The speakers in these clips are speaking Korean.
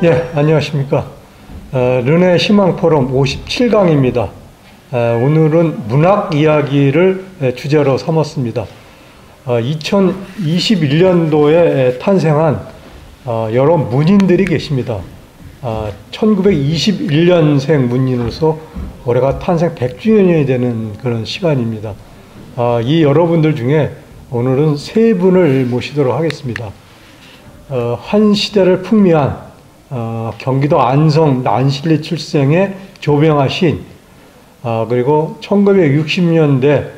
예, 안녕하십니까. 르네 희망포럼 57강입니다. 오늘은 문학 이야기를 주제로 삼았습니다. 2021년도에 탄생한 여러 문인들이 계십니다. 1921년생 문인으로서 올해가 탄생 100주년이 되는 그런 시간입니다. 이 여러분들 중에 오늘은 세 분을 모시도록 하겠습니다. 한 시대를 풍미한 경기도 안성 난실리 출생의 조병아 시인, 그리고 1960년대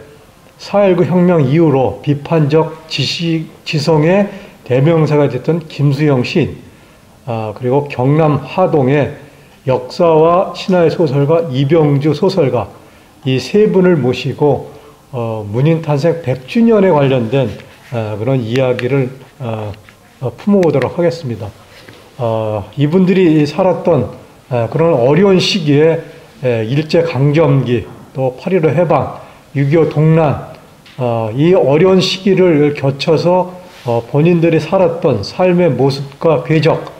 4.19 혁명 이후로 비판적 지성의 대명사가 됐던 김수영 시인, 그리고 경남 하동의 역사와 신화의 소설가 이병주 소설가, 이 세 분을 모시고 문인 탄생 100주년에 관련된 그런 이야기를 품어보도록 하겠습니다. 이분들이 살았던 그런 어려운 시기에 일제강점기, 또 8.15 해방, 6.25 동란, 이 어려운 시기를 겨쳐서 본인들이 살았던 삶의 모습과 궤적,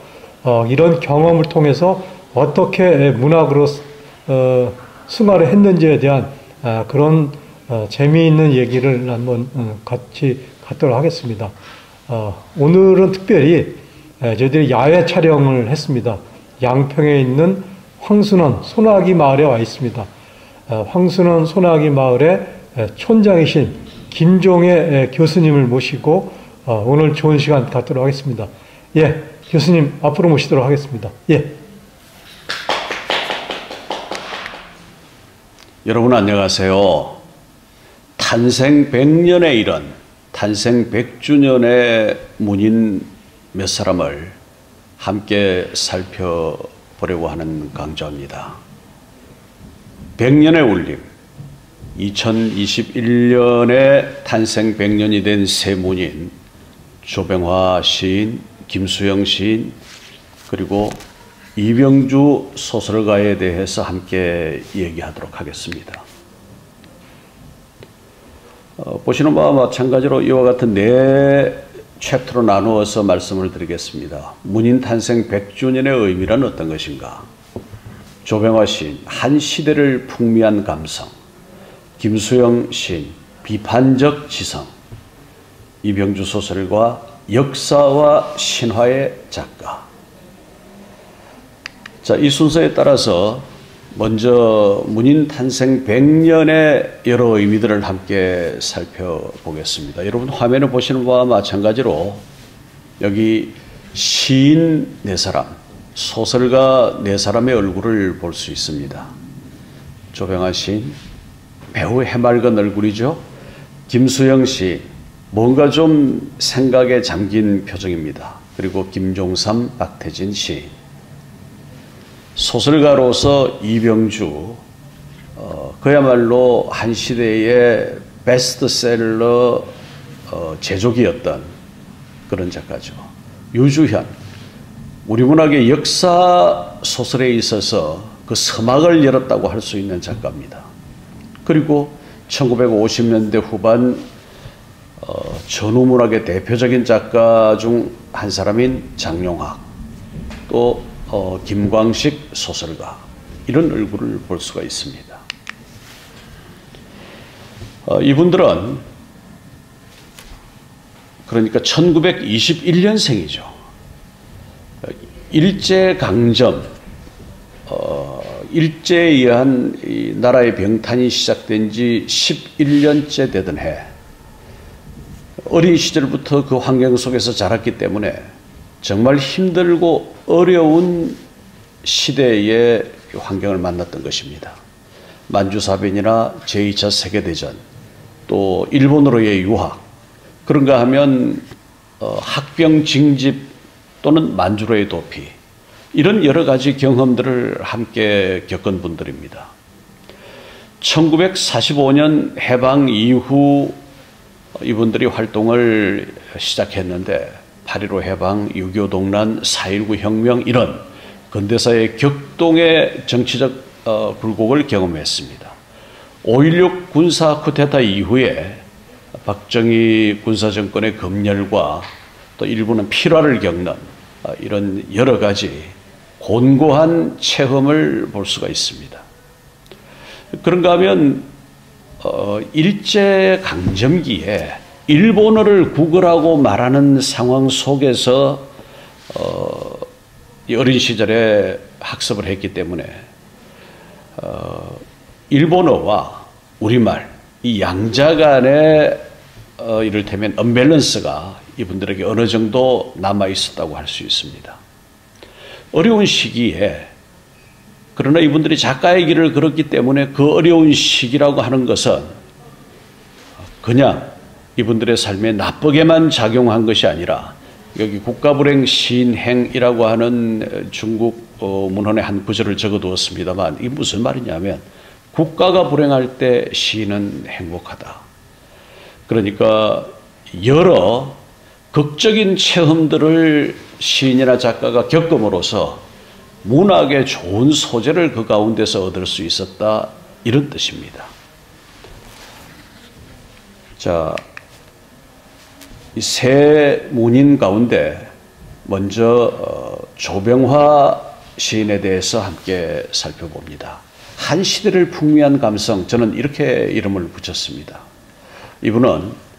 이런 경험을 통해서 어떻게 문학으로 승화를 했는지에 대한 그런 재미있는 얘기를 한번 같이 갖도록 하겠습니다. 오늘은 특별히 저희들이 야외 촬영을 했습니다. 양평에 있는 황순원 소나기 마을에 와 있습니다. 황순원 소나기 마을의 촌장이신 김종애 교수님을 모시고 오늘 좋은 시간 갖도록 하겠습니다. 예, 교수님 앞으로 모시도록 하겠습니다. 예. 여러분 안녕하세요. 탄생 100년에 이른 탄생 100주년의 문인 몇 사람을 함께 살펴보려고 하는 강좌입니다. 100년의 울림, 2021년에 탄생 100년이 된 세 문인 조병화 시인, 김수영 시인, 그리고 이병주 소설가에 대해서 함께 얘기하도록 하겠습니다. 보시는 바와 마찬가지로 이와 같은 네 챕터로 나누어서 말씀을 드리겠습니다. 문인 탄생 100주년의 의미란 어떤 것인가? 조병화 시인, 한 시대를 풍미한 감성. 김수영 시인, 비판적 지성. 이병주 소설가, 역사와 신화의 작가. 자, 이 순서에 따라서 먼저 문인 탄생 100년의 여러 의미들을 함께 살펴보겠습니다. 여러분 화면을 보시는 바와 마찬가지로 여기 시인 네 사람, 소설가 네 사람의 얼굴을 볼 수 있습니다. 조병아 시인, 매우 해맑은 얼굴이죠. 김수영 시, 뭔가 좀 생각에 잠긴 표정입니다. 그리고 김종삼, 박태진 시인. 소설가로서 이병주, 그야말로 한 시대의 베스트셀러 제조기였던 그런 작가죠. 유주현, 우리 문학의 역사 소설에 있어서 그 서막을 열었다고 할 수 있는 작가입니다. 그리고 1950년대 후반 전후문학의 대표적인 작가 중 한 사람인 장용학, 또 김광식 소설가, 이런 얼굴을 볼 수가 있습니다. 이분들은 그러니까 1921년생이죠. 일제강점, 일제에 의한 이 나라의 병탄이 시작된 지 11년째 되던 해, 어린 시절부터 그 환경 속에서 자랐기 때문에 정말 힘들고 어려운 시대의 환경을 만났던 것입니다. 만주사변이나 제2차 세계대전, 또 일본으로의 유학, 그런가 하면 학병 징집 또는 만주로의 도피, 이런 여러 가지 경험들을 함께 겪은 분들입니다. 1945년 해방 이후 이분들이 활동을 시작했는데 8.15 해방, 6.25 동란, 4.19 혁명, 이런 근대사의 격동의 정치적 굴곡을 경험했습니다. 5.16 군사 쿠데타 이후에 박정희 군사정권의 검열과 또 일부는 필화를 겪는 이런 여러 가지 곤고한 체험을 볼 수가 있습니다. 그런가 하면 일제강점기에 일본어를 국어라고 말하는 상황 속에서 어린 시절에 학습을 했기 때문에 일본어와 우리말 이 양자 간의 이를테면 언밸런스가 이분들에게 어느 정도 남아 있었다고 할 수 있습니다. 어려운 시기에 그러나 이분들이 작가의 길을 걸었기 때문에 그 어려운 시기라고 하는 것은 그냥 이분들의 삶에 나쁘게만 작용한 것이 아니라 여기 국가불행 시인행이라고 하는 중국 문헌의 한 구절을 적어두었습니다만 이게 무슨 말이냐면 국가가 불행할 때 시인은 행복하다. 그러니까 여러 극적인 체험들을 시인이나 작가가 겪음으로써 문학의 좋은 소재를 그 가운데서 얻을 수 있었다 이런 뜻입니다. 자, 이 세 문인 가운데 먼저 조병화 시인에 대해서 함께 살펴봅니다. 한 시대를 풍미한 감성, 저는 이렇게 이름을 붙였습니다. 이분은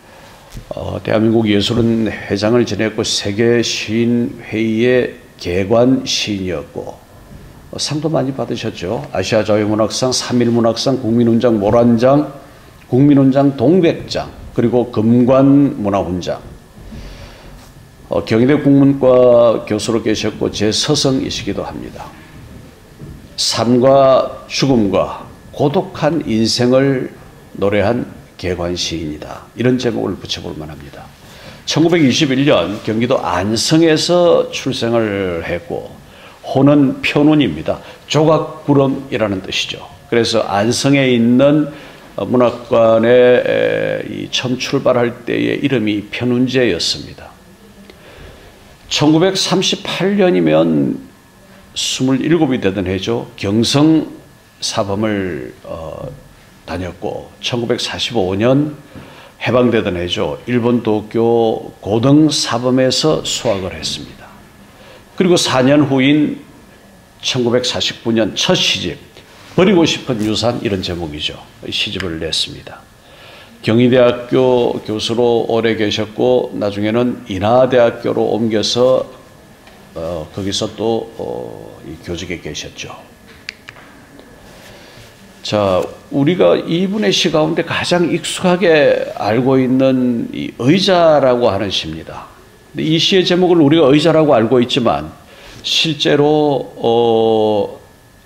대한민국 예술은 회장을 지냈고 세계 시인 회의의 개관 시인이었고 상도 많이 받으셨죠. 아시아 자유문학상, 3.1 문학상, 국민훈장 모란장, 국민훈장 동백장, 그리고 금관 문화훈장. 경희대 국문과 교수로 계셨고 제 서성이시기도 합니다. 삶과 죽음과 고독한 인생을 노래한 개관 시인이다. 이런 제목을 붙여볼 만합니다. 1921년 경기도 안성에서 출생을 했고 호는 편운입니다. 조각구름이라는 뜻이죠. 그래서 안성에 있는 문학관에 처음 출발할 때의 이름이 편운제였습니다. 1938년이면 27이 되던 해죠. 경성사범을 다녔고 1945년 해방되던 해죠. 일본 도쿄 고등사범에서 수학을 했습니다. 그리고 4년 후인 1949년 첫 시집 버리고 싶은 유산 이런 제목이죠. 시집을 냈습니다. 경희대학교 교수로 오래 계셨고 나중에는 인하대학교로 옮겨서 거기서 또 교직에 계셨죠. 자, 우리가 이분의 시 가운데 가장 익숙하게 알고 있는 이 의자라고 하는 시입니다. 근데 이 시의 제목을 우리가 의자라고 알고 있지만 실제로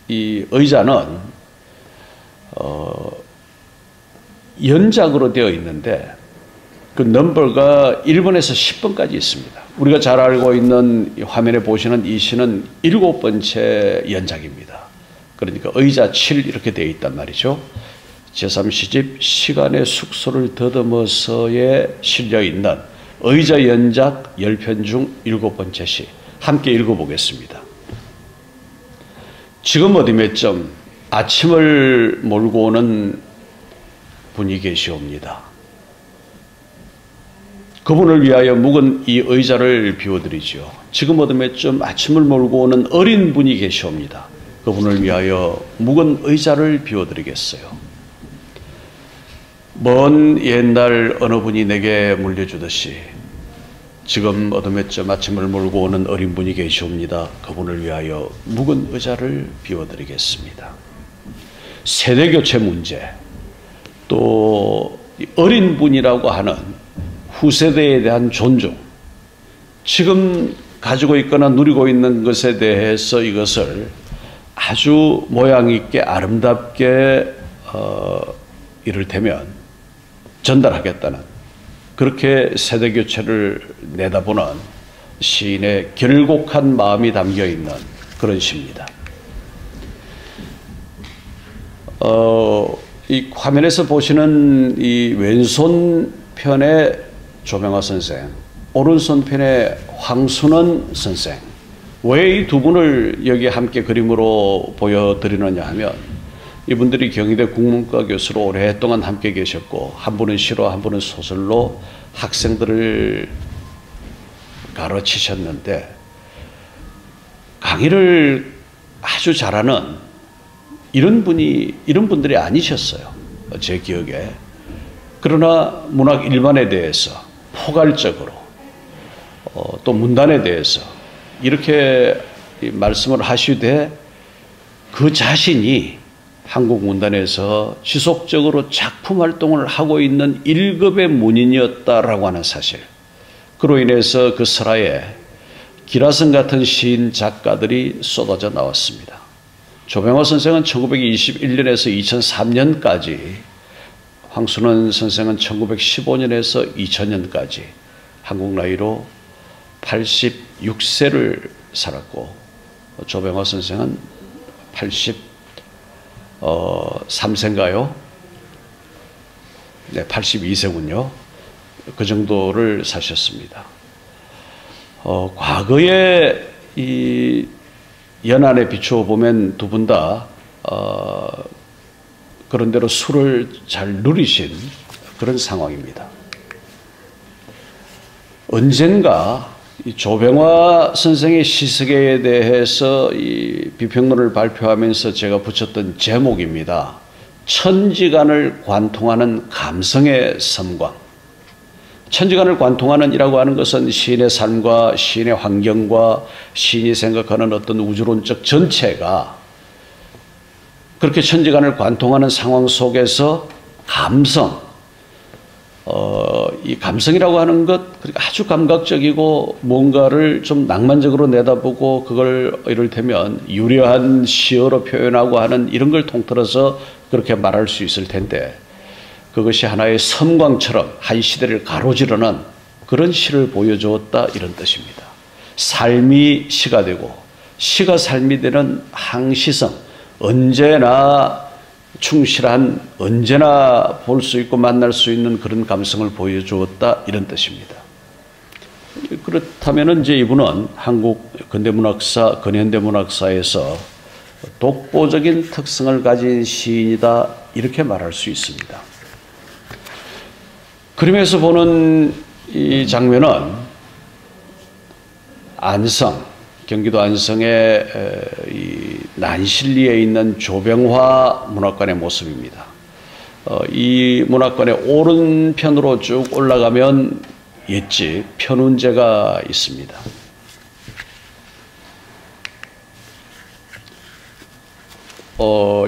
이 의자는 연작으로 되어 있는데 그 넘버가 1번에서 10번까지 있습니다. 우리가 잘 알고 있는 화면에 보시는 이 시는 7번째 연작입니다. 그러니까 의자 7 이렇게 되어 있단 말이죠. 제3시집 시간의 숙소를 더듬어서에 실려있는 의자 연작 10편 중 7번째 시 함께 읽어보겠습니다. 지금 어디 몇 점 아침을 몰고 오는 분이 계시옵니다. 그분을 위하여 묵은 이 의자를 비워드리죠. 지금 어디 몇 점 아침을 몰고 오는 어린 분이 계시옵니다. 그분을 위하여 묵은 의자를 비워드리겠어요. 먼 옛날 어느 분이 내게 물려주듯이 지금 어느 몇 점 아침을 몰고 오는 어린 분이 계시옵니다. 그분을 위하여 묵은 의자를 비워드리겠습니다. 세대교체 문제, 또 어린 분이라고 하는 후세대에 대한 존중, 지금 가지고 있거나 누리고 있는 것에 대해서 이것을 아주 모양 있게 아름답게 이를테면 전달하겠다는 그렇게 세대교체를 내다보는 시인의 결곡한 마음이 담겨있는 그런 시입니다. 이 화면에서 보시는 이 왼손편의 조병화 선생, 오른손편의 황순원 선생, 왜 이 두 분을 여기 함께 그림으로 보여드리느냐 하면 이분들이 경희대 국문과 교수로 오랫동안 함께 계셨고 한 분은 시로 한 분은 소설로 학생들을 가르치셨는데 강의를 아주 잘하는 이런 분들이 아니셨어요. 제 기억에. 그러나 문학 일반에 대해서 포괄적으로 또 문단에 대해서 이렇게 말씀을 하시되 그 자신이 한국 문단에서 지속적으로 작품 활동을 하고 있는 1급의 문인이었다라고 하는 사실. 그로 인해서 그 설화에 기라성 같은 시인 작가들이 쏟아져 나왔습니다. 조병화 선생은 1921년에서 2003년까지, 황순원 선생은 1915년에서 2000년까지 한국 나이로 86세를 살았고, 조병화 선생은 83세인가요? 네, 82세군요. 그 정도를 사셨습니다. 과거에 이 연안에 비추어 보면 두 분 다 그런대로 술을 잘 누리신 그런 상황입니다. 언젠가 이 조병화 선생의 시세계에 대해서 이 비평론을 발표하면서 제가 붙였던 제목입니다. 천지간을 관통하는 감성의 섬광. 천지간을 관통하는 이라고 하는 것은 시인의 삶과 시인의 환경과 시인이 생각하는 어떤 우주론적 전체가 그렇게 천지간을 관통하는 상황 속에서 감성, 이 감성이라고 하는 것, 아주 감각적이고 뭔가를 좀 낭만적으로 내다보고 그걸 이를테면 유려한 시어로 표현하고 하는 이런 걸 통틀어서 그렇게 말할 수 있을 텐데, 그것이 하나의 섬광처럼 한 시대를 가로지르는 그런 시를 보여주었다, 이런 뜻입니다. 삶이 시가 되고 시가 삶이 되는 항시성, 언제나 충실한, 언제나 볼 수 있고 만날 수 있는 그런 감성을 보여주었다, 이런 뜻입니다. 그렇다면 이제 이분은 한국 근대문학사, 근현대문학사에서 독보적인 특성을 가진 시인이다, 이렇게 말할 수 있습니다. 그림에서 보는 이 장면은 안성, 경기도 안성의 이 난실리에 있는 조병화 문학관의 모습입니다. 이 문학관의 오른편으로 쭉 올라가면 옛집 편운제가 있습니다.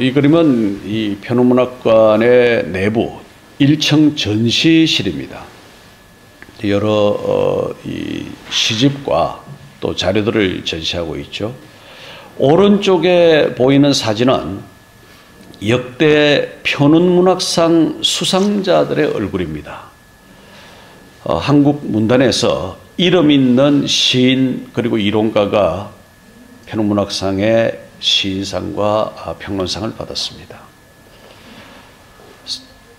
이 그림은 이 편운문학관의 내부 1층 전시실입니다. 여러 이 시집과 또 자료들을 전시하고 있죠. 오른쪽에 보이는 사진은 역대 편운문학상 수상자들의 얼굴입니다. 한국 문단에서 이름 있는 시인 그리고 이론가가 편운문학상의 시인상과 평론상을 받았습니다.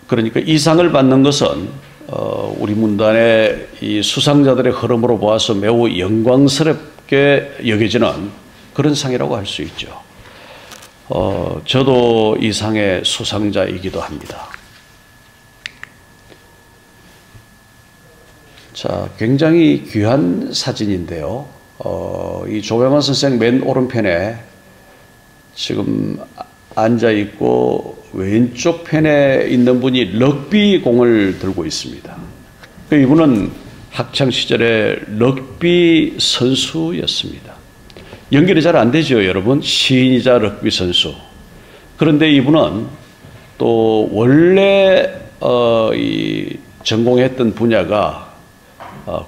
그러니까 이 상을 받는 것은 우리 문단의 이 수상자들의 흐름으로 보아서 매우 영광스럽게 여겨지는 그런 상이라고 할 수 있죠. 저도 이 상의 수상자이기도 합니다. 자, 굉장히 귀한 사진인데요. 이 조병화 선생 맨 오른편에 지금 앉아 있고 왼쪽 편에 있는 분이 럭비 공을 들고 있습니다. 이분은 학창 시절에 럭비 선수였습니다. 연결이 잘 안 되죠, 여러분. 시인이자 럭비 선수. 그런데 이분은 또 원래 이 전공했던 분야가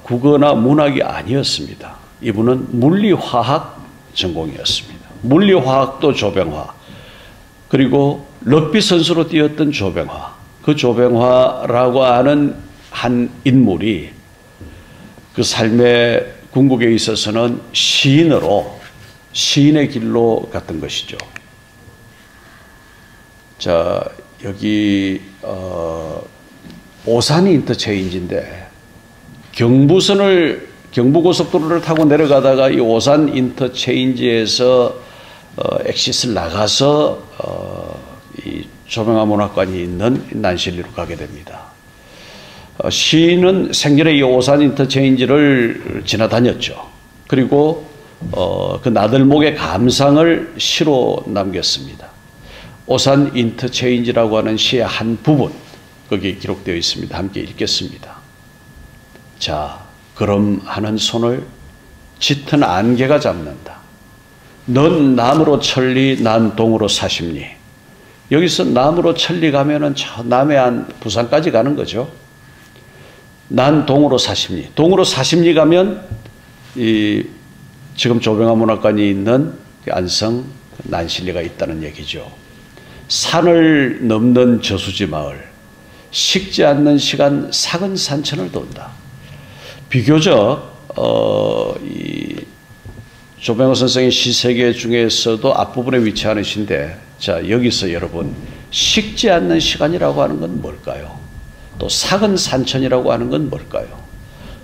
국어나 문학이 아니었습니다. 이분은 물리화학 전공이었습니다. 물리화학도 조병화, 그리고 럭비 선수로 뛰었던 조병화, 그 조병화라고 하는 한 인물이 그 삶의 궁극에 있어서는 시인의 길로 갔던 것이죠. 자, 여기 오산 인터체인지인데 경부고속도로를 타고 내려가다가 이 오산 인터체인지에서 엑시스를 나가서 이 조병화 문학관이 있는 난실리로 가게 됩니다. 시인은 생전에 이 오산 인터체인지를 지나다녔죠. 그리고 그 나들목의 감상을 시로 남겼습니다. 오산 인터체인지라고 하는 시의 한 부분 거기에 기록되어 있습니다. 함께 읽겠습니다. 자, 그럼 하는 손을 짙은 안개가 잡는다. 넌 남으로 천리 난 동으로 사십리. 여기서 남으로 천리 가면은 저 남해안 부산까지 가는 거죠. 난 동으로 사십리. 동으로 사십리 가면 이 지금 조병암 문학관이 있는 안성 난실리가 있다는 얘기죠. 산을 넘는 저수지 마을, 식지 않는 시간 삭은 산천을 돈다. 비교적 이 조병호 선생의 시세계 중에서도 앞부분에 위치하는 시인데, 자, 여기서 여러분 식지 않는 시간이라고 하는 건 뭘까요? 또 삭은 산천이라고 하는 건 뭘까요?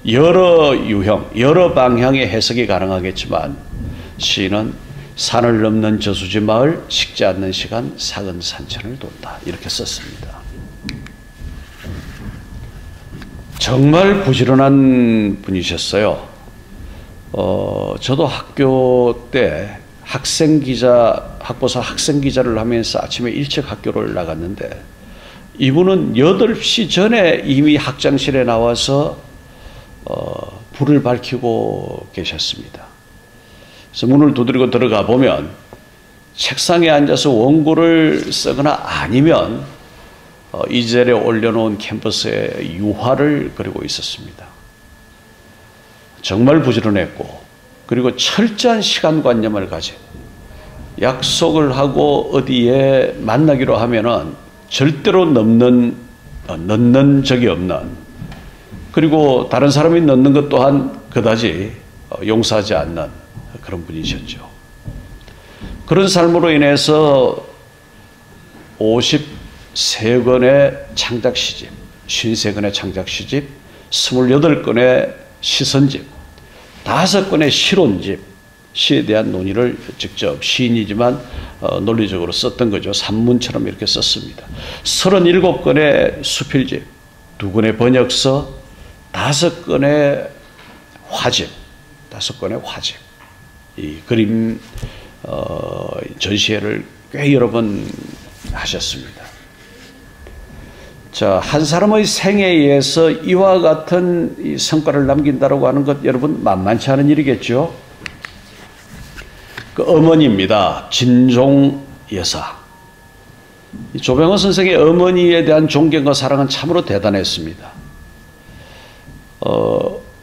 여러 유형, 여러 방향의 해석이 가능하겠지만 시인은 산을 넘는 저수지 마을, 식지 않는 시간, 삭은 산천을 돈다, 이렇게 썼습니다. 정말 부지런한 분이셨어요. 저도 학교 때 학보사 학생기자를 하면서 아침에 일찍 학교를 나갔는데, 이분은 8시 전에 이미 학장실에 나와서 불을 밝히고 계셨습니다. 그래서 문을 두드리고 들어가 보면 책상에 앉아서 원고를 쓰거나 아니면 이젤에 올려놓은 캔버스에 유화를 그리고 있었습니다. 정말 부지런했고, 그리고 철저한 시간관념을 가진, 약속을 하고 어디에 만나기로 하면은 절대로 늦는 적이 없는, 그리고 다른 사람이 늦는 것 또한 그다지 용서하지 않는 그런 분이셨죠. 그런 삶으로 인해서 53권의 창작시집, 53권의 창작시집, 28권의 시선집, 5권의 실론집, 시에 대한 논의를 직접 시인이지만 논리적으로 썼던 거죠. 산문처럼 이렇게 썼습니다. 37권의 수필집, 2권의 번역서, 5권의 화집, 5권의 화집. 이 그림 전시회를 꽤 여러 번 하셨습니다. 자, 한 사람의 생에 의해서 이와 같은 이 성과를 남긴다라고 하는 것, 여러분 만만치 않은 일이겠죠. 그 어머니입니다. 진종 여사. 조병호 선생의 어머니에 대한 존경과 사랑은 참으로 대단했습니다.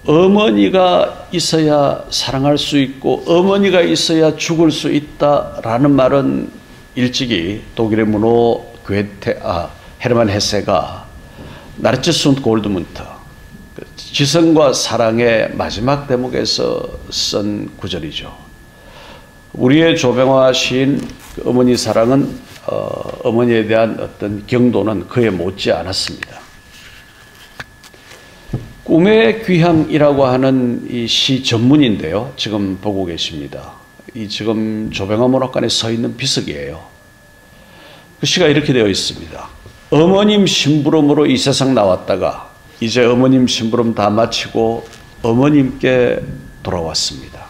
어머니가 있어야 사랑할 수 있고 어머니가 있어야 죽을 수 있다라는 말은 일찍이 독일의 문호 헤르만 헤세가 나르치스 und 골드문트, 지성과 사랑의 마지막 대목에서 쓴 구절이죠. 우리의 조병화 시인 어머니 사랑은 어머니에 대한 어떤 경도는 그에 못지 않았습니다. 꿈의 귀향이라고 하는 이 시 전문인데요. 지금 보고 계십니다. 이 지금 조병화 문학관에 서 있는 비석이에요. 그 시가 이렇게 되어 있습니다. 어머님 심부름으로 이 세상 나왔다가 이제 어머님 심부름 다 마치고 어머님께 돌아왔습니다.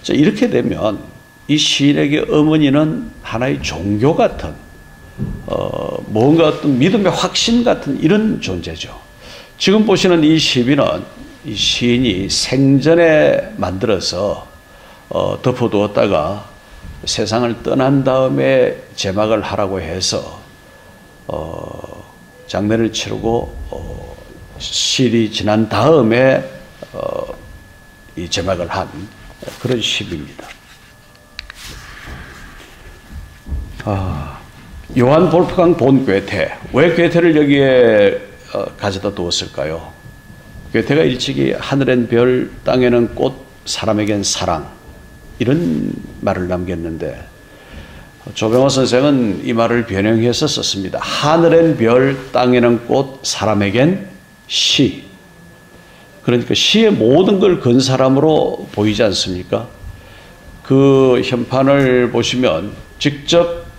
자, 이렇게 되면 이 시인에게 어머니는 하나의 종교 같은 뭔가 어떤 믿음의 확신 같은 이런 존재죠. 지금 보시는 이 시비는 이 시인이 생전에 만들어서 덮어두었다가 세상을 떠난 다음에 제막을 하라고 해서 장례를 치르고 시일이 지난 다음에 이 제막을 한 그런 시입니다. 요한 볼프강 본 괴테. 왜 괴테를 여기에 가져다 두었을까요? 괴테가 일찍이 하늘엔 별, 땅에는 꽃, 사람에겐 사랑, 이런 말을 남겼는데 조병호 선생은 이 말을 변형해서 썼습니다. 하늘엔 별, 땅에는 꽃, 사람에겐 시. 그러니까 시의 모든 걸 건 사람으로 보이지 않습니까? 그 현판을 보시면 직접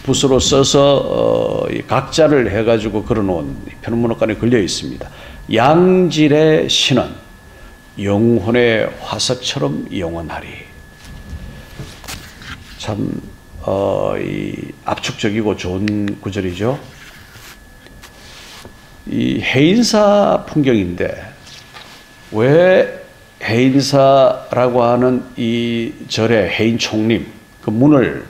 붓으로 써서 각자를 해가지고 걸어놓은 편문학관에 걸려 있습니다. 양질의 신은 영혼의 화석처럼 영원하리. 참 이 압축적이고 좋은 구절이죠. 이 해인사 풍경인데 왜 해인사라고 하는 이 절의 해인 총림 그 문을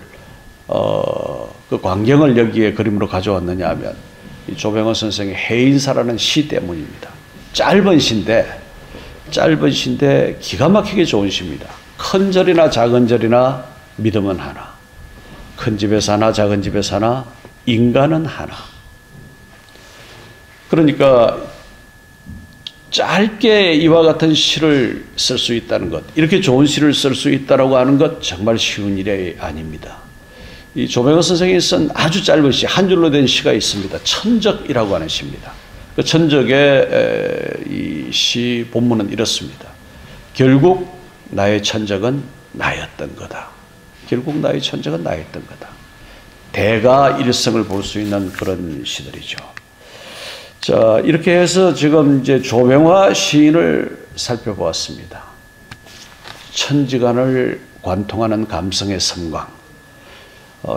그 광경을 여기에 그림으로 가져왔느냐 하면 이 조병헌 선생의 해인사라는 시 때문입니다. 짧은 시인데 기가 막히게 좋은 시입니다. 큰 절이나 작은 절이나 믿음은 하나, 큰 집에서 하나 작은 집에서 하나, 인간은 하나. 그러니까 짧게 이와 같은 시를 쓸 수 있다는 것, 이렇게 좋은 시를 쓸 수 있다라고 하는 것 정말 쉬운 일이 아닙니다. 이 조병헌 선생이 쓴 아주 짧은 시, 한 줄로 된 시가 있습니다. 천적이라고 하는 시입니다. 그 천적의 이 시 본문은 이렇습니다. 결국 나의 천적은 나였던 거다. 결국 나의 천적은 나였던 거다. 대가 일성을 볼 수 있는 그런 시들이죠. 자, 이렇게 해서 지금 이제 조병화 시인을 살펴보았습니다. 천지간을 관통하는 감성의 섬광.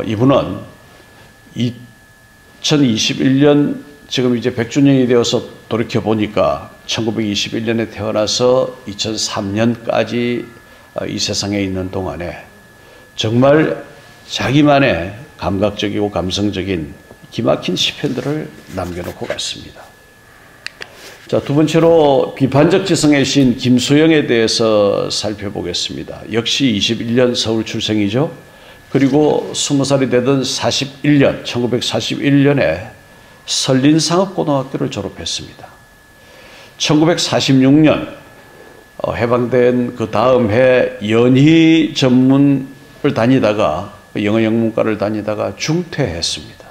이분은 2021년 지금 이제 100주년이 되어서 돌이켜 보니까 1921년에 태어나서 2003년까지 이 세상에 있는 동안에 정말 자기만의 감각적이고 감성적인 기막힌 시편들을 남겨놓고 갔습니다. 자, 두 번째로 비판적 지성의 시인 김수영에 대해서 살펴보겠습니다. 역시 21년 서울 출생이죠. 그리고 20살이 되던 1941년에 설린상업고등학교를 졸업했습니다. 1946년 해방된 그 다음 해 연희 전문을 다니다가 영어 영문과를 다니다가 중퇴했습니다.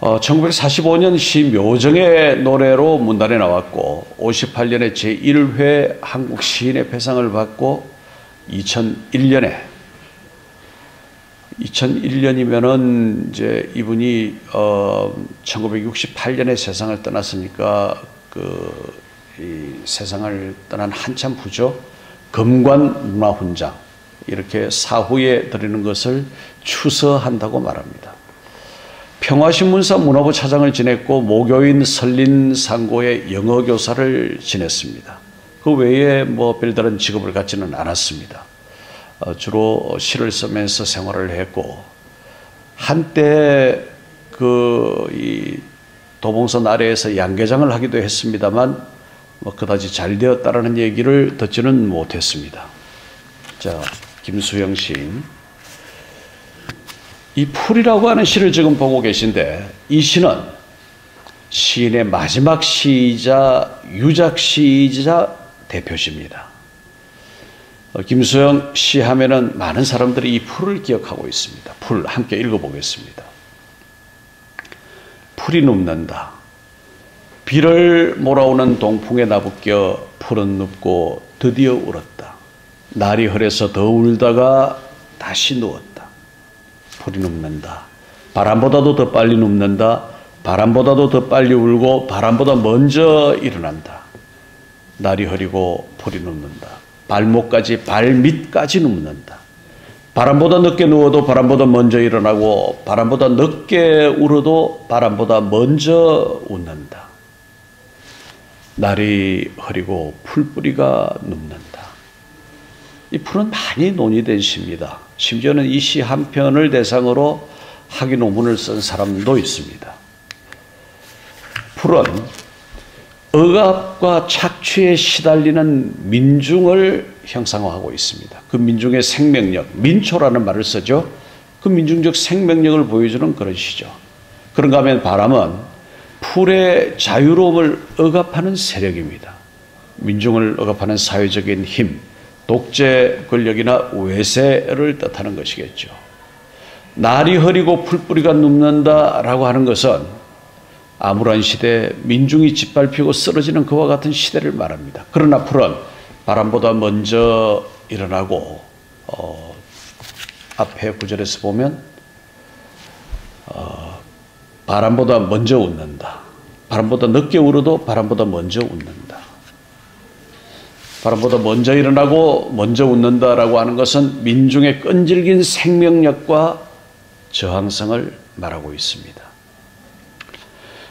1945년 시 묘정의 노래로 문단에 나왔고 58년에 제1회 한국 시인의 배상을 받고 2001년이면은 이제 이분이 1968년에 세상을 떠났으니까 이 세상을 떠난 한참 후죠. 금관문화훈장 이렇게 사후에 드리는 것을 추서한다고 말합니다. 평화신문사 문화부 차장을 지냈고 모교인 설린상고의 영어교사를 지냈습니다. 그 외에 뭐 별다른 직업을 갖지는 않았습니다. 주로 시를 쓰면서 생활을 했고 한때 이 도봉선 아래에서 양계장을 하기도 했습니다만 뭐 그다지 잘 되었다라는 얘기를 듣지는 못했습니다. 자, 김수영 시인. 이 풀이라고 하는 시를 지금 보고 계신데 이 시는 시인의 마지막 시이자 유작시이자 대표시입니다. 김수영 시 하면은 많은 사람들이 이 풀을 기억하고 있습니다. 풀 함께 읽어보겠습니다. 풀이 눕는다. 비를 몰아오는 동풍에 나부껴 풀은 눕고 드디어 울었다. 날이 흐려서 더 울다가 다시 누웠다. 풀이 눕는다. 바람보다도 더 빨리 눕는다. 바람보다도 더 빨리 울고 바람보다 먼저 일어난다. 날이 흐리고 풀이 눕는다. 발목까지 발밑까지 눕는다. 바람보다 늦게 누워도 바람보다 먼저 일어나고 바람보다 늦게 울어도 바람보다 먼저 웃는다. 날이 흐리고 풀뿌리가 눕는다. 이 풀은 많이 논의된 시입니다. 심지어는 이 시 한 편을 대상으로 학위 논문을 쓴 사람도 있습니다. 풀은 억압과 착취에 시달리는 민중을 형상화하고 있습니다. 그 민중의 생명력, 민초라는 말을 쓰죠. 그 민중적 생명력을 보여주는 그런 시죠. 그런가 하면 바람은 풀의 자유로움을 억압하는 세력입니다. 민중을 억압하는 사회적인 힘, 독재 권력이나 외세를 뜻하는 것이겠죠. 날이 흐리고 풀뿌리가 눕는다라고 하는 것은 암울한 시대 민중이 짓밟히고 쓰러지는 그와 같은 시대를 말합니다. 그러나 풀은 바람보다 먼저 일어나고 앞에 구절에서 보면 바람보다 먼저 웃는다. 바람보다 늦게 울어도 바람보다 먼저 웃는다. 바람보다 먼저 일어나고 먼저 웃는다라고 하는 것은 민중의 끈질긴 생명력과 저항성을 말하고 있습니다.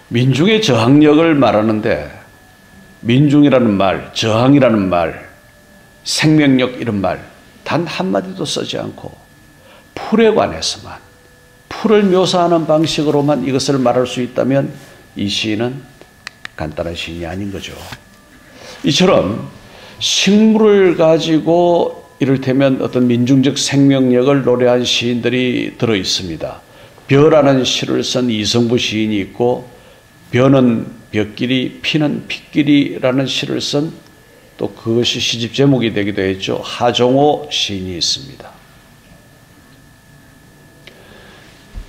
민중의 저항력을 말하는데 민중이라는 말, 저항이라는 말, 생명력 이런 말 단 한마디도 쓰지 않고 풀에 관해서만, 풀을 묘사하는 방식으로만 이것을 말할 수 있다면 이 시인은 간단한 시인이 아닌 거죠. 이처럼 식물을 가지고 이를테면 어떤 민중적 생명력을 노래한 시인들이 들어 있습니다. 벼라는 시를 쓴 이성부 시인이 있고, 벼는 벼끼리 피는 피끼리라는 시를 쓴 또 그것이 시집 제목이 되기도 했죠. 하종호 시인이 있습니다.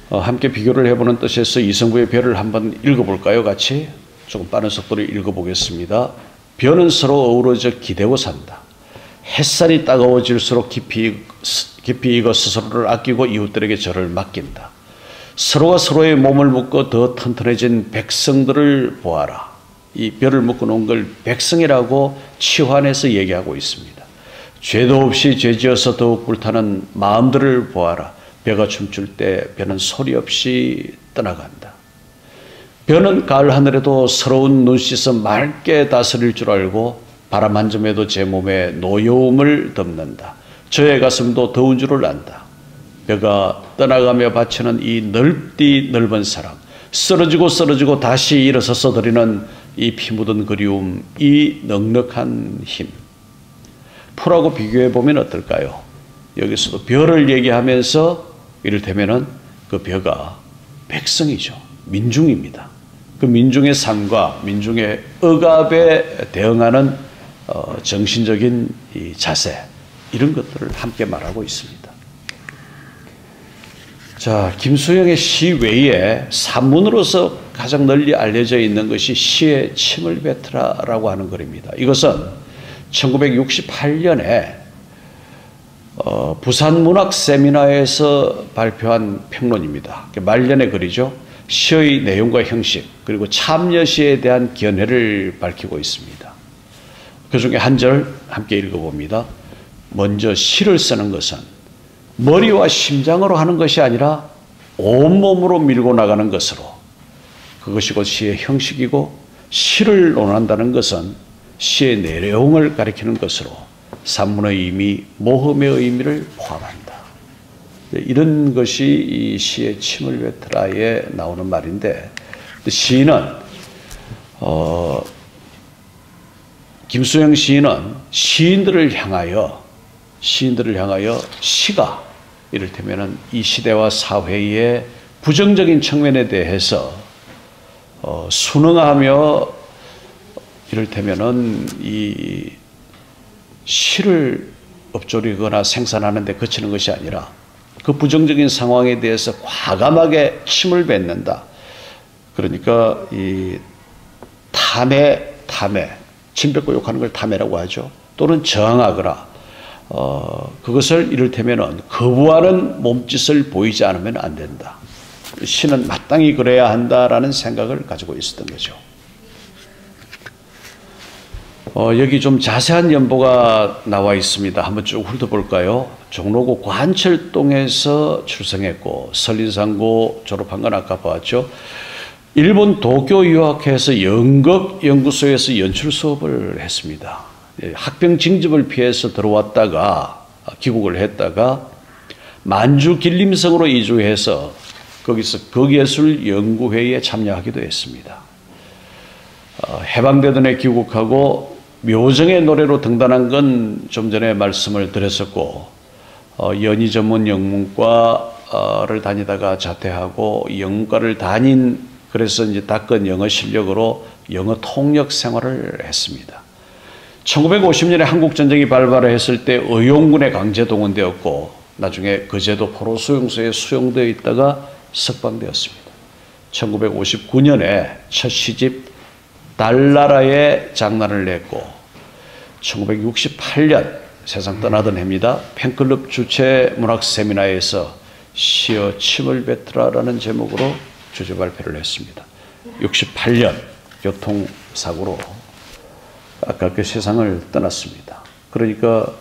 함께 비교를 해보는 뜻에서 이성부의 벼를 한번 읽어볼까요? 같이 조금 빠른 속도로 읽어보겠습니다. 벼는 서로 어우러져 기대고 산다. 햇살이 따가워질수록 깊이 익어 스스로를 아끼고 이웃들에게 절을 맡긴다. 서로가 서로의 몸을 묶어 더 튼튼해진 백성들을 보아라. 이 벼를 묶어 놓은 걸 백성이라고 치환해서 얘기하고 있습니다. 죄도 없이 죄지어서 더욱 불타는 마음들을 보아라. 벼가 춤출 때 벼는 소리 없이 떠나간다. 벼는 가을 하늘에도 서러운 눈씻어 맑게 다스릴 줄 알고 바람 한 점에도 제 몸에 노여움을 덮는다. 저의 가슴도 더운 줄을 안다. 벼가 떠나가며 바치는 이 넓디 넓은 사랑, 쓰러지고 다시 일어서서 드리는 이 피 묻은 그리움, 이 넉넉한 힘. 풀하고 비교해보면 어떨까요? 여기서도 벼를 얘기하면서 이를테면은 그 벼가 백성이죠. 민중입니다. 그 민중의 삶과 민중의 억압에 대응하는 정신적인 이 자세, 이런 것들을 함께 말하고 있습니다. 자, 김수영의 시 외에 산문으로서 가장 널리 알려져 있는 것이 시의 침을 뱉으라라고 하는 글입니다. 이것은 1968년에 부산문학세미나에서 발표한 평론입니다. 말년의 글이죠. 시의 내용과 형식, 그리고 참여시에 대한 견해를 밝히고 있습니다. 그 중에 한 절 함께 읽어봅니다. 먼저 시를 쓰는 것은 머리와 심장으로 하는 것이 아니라 온몸으로 밀고 나가는 것으로, 그것이 곧 시의 형식이고, 시를 논한다는 것은 시의 내용을 가리키는 것으로 산문의 의미, 모험의 의미를 포함한다. 이런 것이 이 시의 침을 뱉으라에 나오는 말인데, 시인은 김수영 시인은 시인들을 향하여 시가 이를테면은 이 시대와 사회의 부정적인 측면에 대해서 순응하며 이를테면은 이 시를 읊조리거나 생산하는 데 그치는 것이 아니라 그 부정적인 상황에 대해서 과감하게 침을 뱉는다. 그러니까 이 탐해, 침 뱉고 욕하는 걸 탐해라고 하죠. 또는 저항하거나 그것을 이를테면은 거부하는 몸짓을 보이지 않으면 안 된다. 시는 마땅히 그래야 한다라는 생각을 가지고 있었던 거죠. 여기 좀 자세한 연보가 나와 있습니다. 한번 쭉 훑어볼까요? 종로구 관철동에서 출생했고 설린상고 졸업한 건 아까 봤죠. 일본 도쿄 유학해서 연극연구소에서 연출 수업을 했습니다. 학병 징집을 피해서 들어왔다가 귀국을 했다가 만주 길림성으로 이주해서 거기서 극예술연구회에 참여하기도 했습니다. 해방되던 해 귀국하고 묘정의 노래로 등단한 건 좀 전에 말씀을 드렸었고, 연희 전문 영문과를 다니다가 자퇴하고 영문과를 그래서 이제 닦은 영어 실력으로 영어 통역 생활을 했습니다. 1950년에 한국전쟁이 발발했을 때 의용군에 강제 동원되었고, 나중에 거제도 포로수용소에 수용되어 있다가 석방되었습니다. 1959년에 첫 시집 달나라의 장난을 냈고, 1968년 세상 떠나던 해입니다. 팬클럽 주최 문학 세미나에서 시어 침을 뱉으라라는 제목으로 주제 발표를 했습니다. 68년 교통사고로 아까 그 세상을 떠났습니다. 그러니까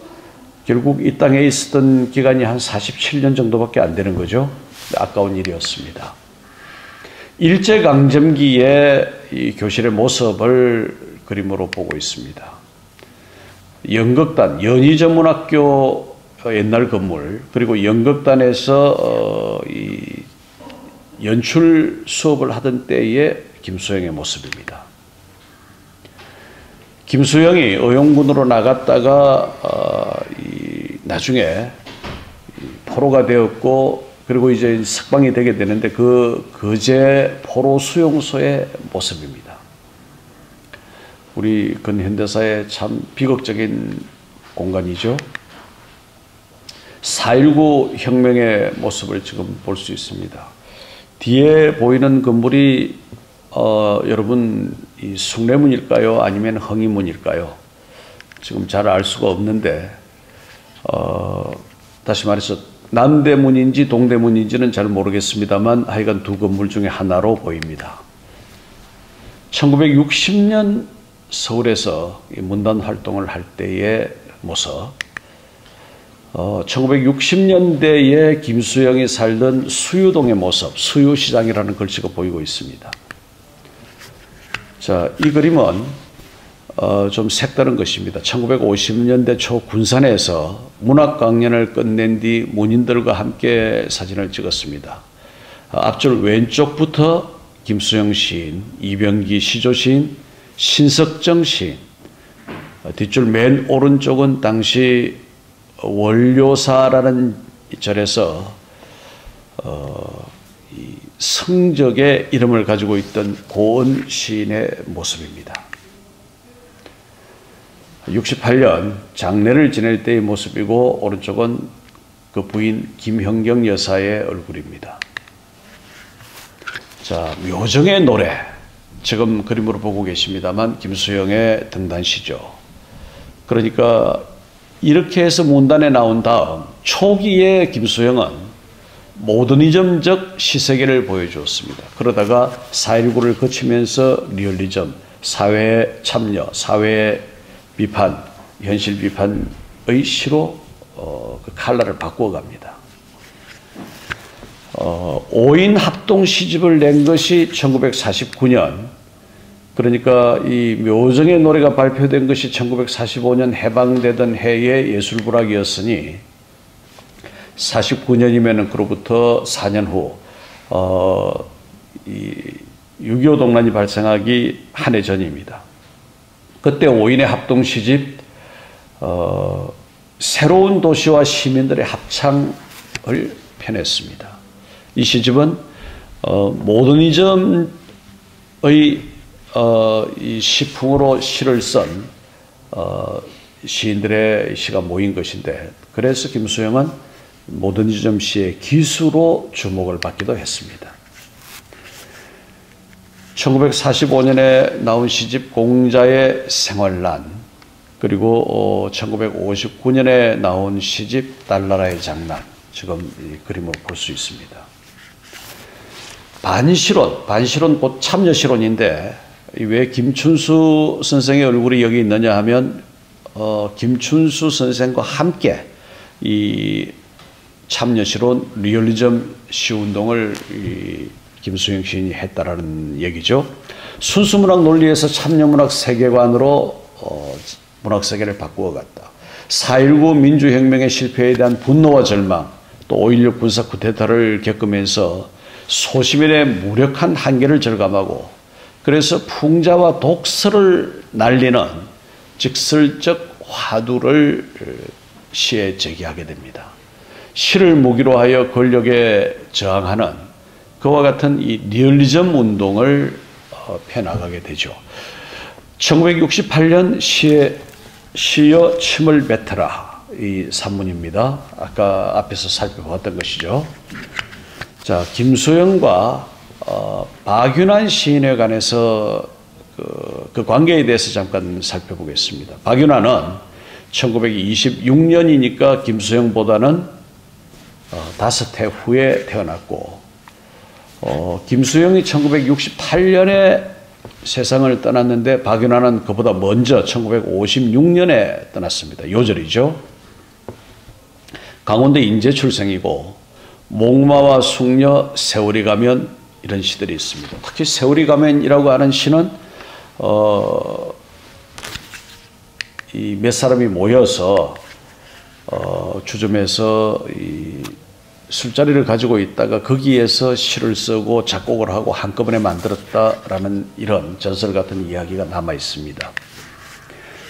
결국 이 땅에 있었던 기간이 한 47년 정도밖에 안 되는 거죠. 아까운 일이었습니다. 일제강점기의 이 교실의 모습을 그림으로 보고 있습니다. 연극단, 연희전문학교 옛날 건물, 그리고 연극단에서 이 연출 수업을 하던 때의 김수영의 모습입니다. 김수영이 의용군으로 나갔다가 나중에 포로가 되었고, 그리고 이제 석방이 되게 되는데 그 거제 포로 수용소의 모습입니다. 우리 근현대사의 참 비극적인 공간이죠. 4.19 혁명의 모습을 지금 볼 수 있습니다. 뒤에 보이는 건물이 여러분 이 숭례문일까요? 아니면 흥희문일까요? 지금 잘 알 수가 없는데 다시 말해서 남대문인지 동대문인지는 잘 모르겠습니다만 하여간 두 건물 중에 하나로 보입니다. 1960년 서울에서 문단 활동을 할 때의 모습, 1960년대에 김수영이 살던 수유동의 모습, 수유시장이라는 글씨가 보이고 있습니다. 자, 이 그림은 좀 색다른 것입니다. 1950년대 초 군산에서 문학 강연을 끝낸 뒤 문인들과 함께 사진을 찍었습니다. 앞줄 왼쪽부터 김수영 시인, 이병기 시조시인, 신석정 시인, 뒷줄 맨 오른쪽은 당시 원료사라는 절에서 이 성적의 이름을 가지고 있던 고은 시인의 모습입니다. 68년 장례를 지낼 때의 모습이고, 오른쪽은 그 부인 김현경 여사의 얼굴입니다. 자, 묘정의 노래, 지금 그림으로 보고 계십니다만 김수영의 등단시죠. 그러니까 이렇게 해서 문단에 나온 다음 초기에 김수영은 모더니즘적 시세계를 보여주었습니다. 그러다가 4.19를 거치면서 리얼리즘, 사회 참여, 사회 비판, 현실 비판의 시로 그 칼라를 바꾸어 갑니다. 5인 합동 시집을 낸 것이 1949년, 그러니까 이 묘정의 노래가 발표된 것이 1945년 해방되던 해의 예술부락이었으니 49년이면 그로부터 4년 후 이 6.25 동란이 발생하기 한 해 전입니다. 그때 5인의 합동 시집 새로운 도시와 시민들의 합창을 펴냈습니다. 이 시집은 모더니즘의 이 시풍으로 시를 쓴 시인들의 시가 모인 것인데, 그래서 김수영은 모더니즘 시의 기수로 주목을 받기도 했습니다. 1945년에 나온 시집 공자의 생활란, 그리고 1959년에 나온 시집 달나라의 장난, 지금 이 그림으로 볼 수 있습니다. 반시론 곧 참여시론인데, 왜 김춘수 선생의 얼굴이 여기 있느냐 하면 김춘수 선생과 함께 이 참여시론 리얼리즘 시운동을 김수영 시인이 했다라는 얘기죠. 순수문학 논리에서 참여문학 세계관으로 문학세계를 바꾸어 갔다. 4.19 민주혁명의 실패에 대한 분노와 절망, 또 5.16 군사 쿠데타를 겪으면서 소시민의 무력한 한계를 절감하고, 그래서 풍자와 독서를 날리는 직설적 화두를 시에 제기하게 됩니다. 시를 무기로 하여 권력에 저항하는 그와 같은 이 리얼리즘 운동을 펴나가게 되죠. 1968년 시여 침을 뱉어라, 이 산문입니다. 아까 앞에서 살펴봤던 것이죠. 자, 김수영과 박윤환 시인에 관해서 그 관계에 대해서 잠깐 살펴보겠습니다. 박윤환은 1926년이니까 김수영보다는 5해 후에 태어났고, 김수영이 1968년에 세상을 떠났는데 박윤환은 그보다 먼저 1956년에 떠났습니다. 요절이죠. 강원도 인제 출생이고 목마와 숙녀, 세월이 가면 이런 시들이 있습니다. 특히 세월이 가면이라고 하는 시는 이 몇 사람이 모여서 주점에서 이 술자리를 가지고 있다가 거기에서 시를 쓰고 작곡을 하고 한꺼번에 만들었다라는 이런 전설 같은 이야기가 남아 있습니다.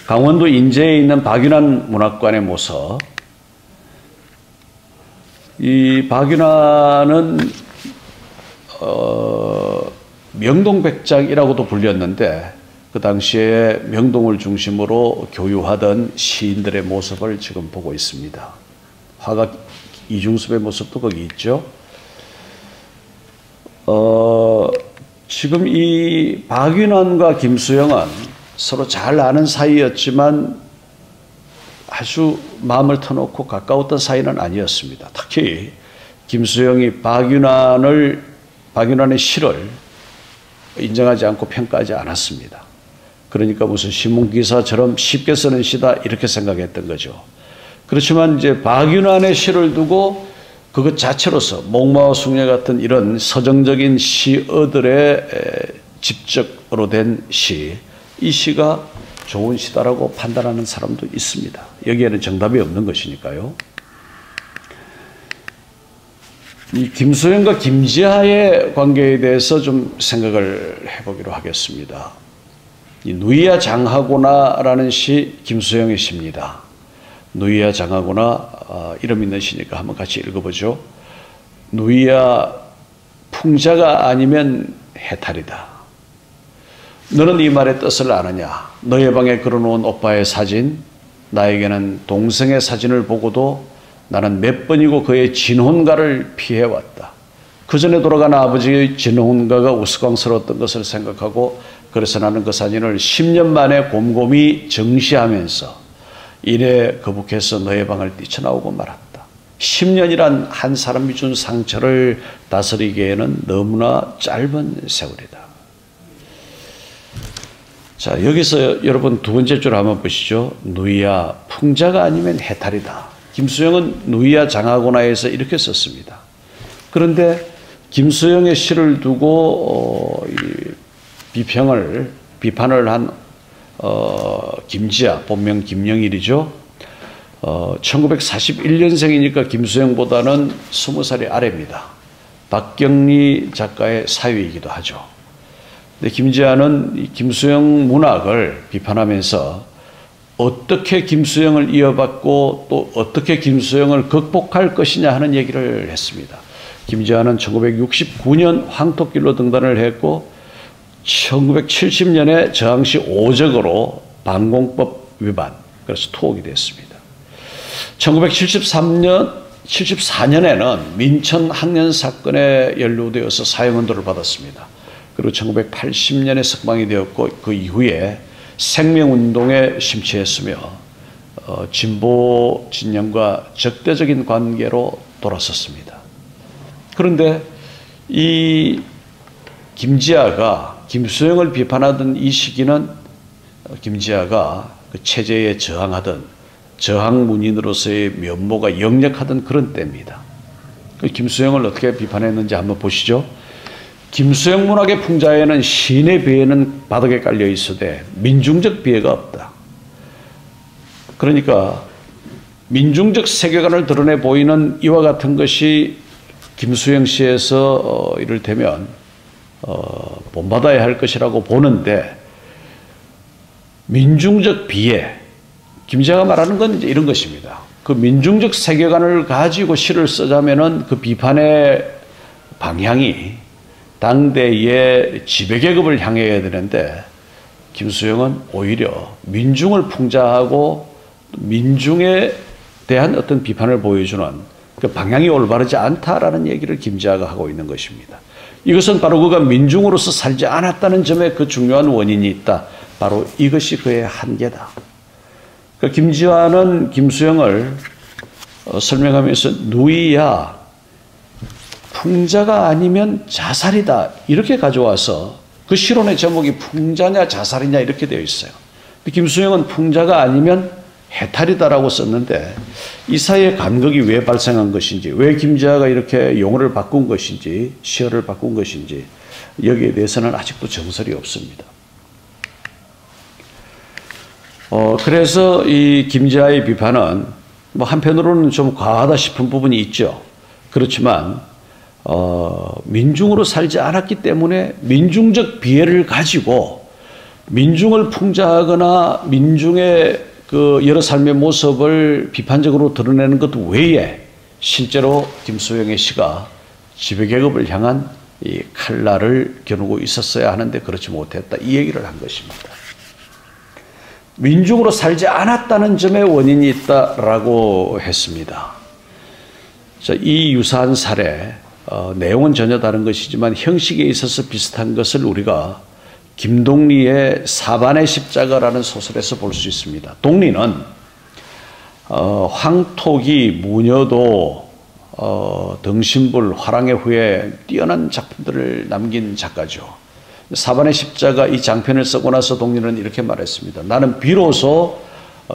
강원도 인제에 있는 박윤환 문학관의 모서, 이 박윤환은 명동백작이라고도 불렸는데 그 당시에 명동을 중심으로 교유하던 시인들의 모습을 지금 보고 있습니다. 화가 이중섭의 모습도 거기 있죠. 지금 이 박윤환과 김수영은 서로 잘 아는 사이였지만 아주 마음을 터놓고 가까웠던 사이는 아니었습니다. 특히 김수영이 박윤환의 시를 인정하지 않고 평가하지 않았습니다. 그러니까 무슨 신문기사처럼 쉽게 쓰는 시다 이렇게 생각했던 거죠. 그렇지만 이제 박윤환의 시를 두고 그것 자체로서 목마와 숙녀 같은 이런 서정적인 시어들의 집적으로 된 시, 이 시가 좋은 시다라고 판단하는 사람도 있습니다. 여기에는 정답이 없는 것이니까요. 이 김수영과 김지하의 관계에 대해서 좀 생각을 해보기로 하겠습니다. 이 누이야 장하구나라는 시 김수영의 시입니다. 누이야 장하구나 이름 있는 시니까 한번 같이 읽어보죠. 누이야 풍자가 아니면 해탈이다. 너는 이 말의 뜻을 아느냐? 너의 방에 걸어놓은 오빠의 사진, 나에게는 동생의 사진을 보고도 나는 몇 번이고 그의 진혼가를 피해왔다. 그 전에 돌아간 아버지의 진혼가가 우스꽝스러웠던 것을 생각하고 그래서 나는 그 사진을 10년 만에 곰곰이 정시하면서 이래 거북해서 너의 방을 뛰쳐나오고 말았다. 10년이란 한 사람이 준 상처를 다스리기에는 너무나 짧은 세월이다. 자, 여기서 여러분 두 번째 줄 한번 보시죠. 누이야 풍자가 아니면 해탈이다. 김수영은 누이야 장하구나에서 이렇게 썼습니다. 그런데 김수영의 시를 두고 비판을 한 김지하, 본명 김영일이죠. 1941년생이니까 김수영보다는 20살이 아래입니다. 박경리 작가의 사위이기도 하죠. 근데 김지하는 김수영 문학을 비판하면서 어떻게 김수영을 이어받고 또 어떻게 김수영을 극복할 것이냐 하는 얘기를 했습니다. 김지하는 1969년 황토길로 등단을 했고 1970년에 저항시 오적으로 반공법 위반, 그래서 투옥이 됐습니다. 1974년에는 민천 학년 사건에 연루되어서 사형언도를 받았습니다. 그리고 1980년에 석방이 되었고 그 이후에 생명운동에 심취했으며 진보 진영과 적대적인 관계로 돌아섰습니다. 그런데 이 김지하가 김수영을 비판하던 이 시기는 김지하가 그 체제에 저항하던 저항문인으로서의 면모가 역력하던 그런 때입니다. 김수영을 어떻게 비판했는지 한번 보시죠. 김수영 문학의 풍자에는 시인의 비애는 바닥에 깔려 있으되 민중적 비애가 없다. 그러니까 민중적 세계관을 드러내 보이는 이와 같은 것이 김수영 시에서 이를테면 본받아야 할 것이라고 보는데, 민중적 비애, 김지하가 말하는 건 이제 이런 것입니다. 그 민중적 세계관을 가지고 시를 쓰자면은 그 비판의 방향이 당대의 지배계급을 향해야 되는데, 김수영은 오히려 민중을 풍자하고 민중에 대한 어떤 비판을 보여주는 그 방향이 올바르지 않다라는 얘기를 김지하가 하고 있는 것입니다. 이것은 바로 그가 민중으로서 살지 않았다는 점에 그 중요한 원인이 있다. 바로 이것이 그의 한계다. 그러니까 김지하는 김수영을 설명하면서 누이야 풍자가 아니면 자살이다 이렇게 가져와서 그 실론의 제목이 풍자냐 자살이냐 이렇게 되어 있어요. 김수영은 풍자가 아니면 해탈이다라고 썼는데 이 사이에 간극이 왜 발생한 것인지, 왜 김지아가 이렇게 용어를 바꾼 것인지, 시어를 바꾼 것인지 여기에 대해서는 아직도 정설이 없습니다. 그래서 이 김지아의 비판은 뭐 한편으로는 좀 과하다 싶은 부분이 있죠. 그렇지만 민중으로 살지 않았기 때문에 민중적 비애를 가지고 민중을 풍자하거나 민중의 그 여러 삶의 모습을 비판적으로 드러내는 것 외에 실제로 김수영의 시가 지배계급을 향한 이 칼날을 겨누고 있었어야 하는데 그렇지 못했다, 이 얘기를 한 것입니다. 민중으로 살지 않았다는 점에 원인이 있다라고 했습니다. 자, 이 유사한 사례, 내용은 전혀 다른 것이지만 형식에 있어서 비슷한 것을 우리가 김동리의 사반의 십자가라는 소설에서 볼 수 있습니다. 동리는 황토기, 무녀도, 등신불, 화랑의 후에 뛰어난 작품들을 남긴 작가죠. 사반의 십자가 이 장편을 쓰고 나서 동리는 이렇게 말했습니다. 나는 비로소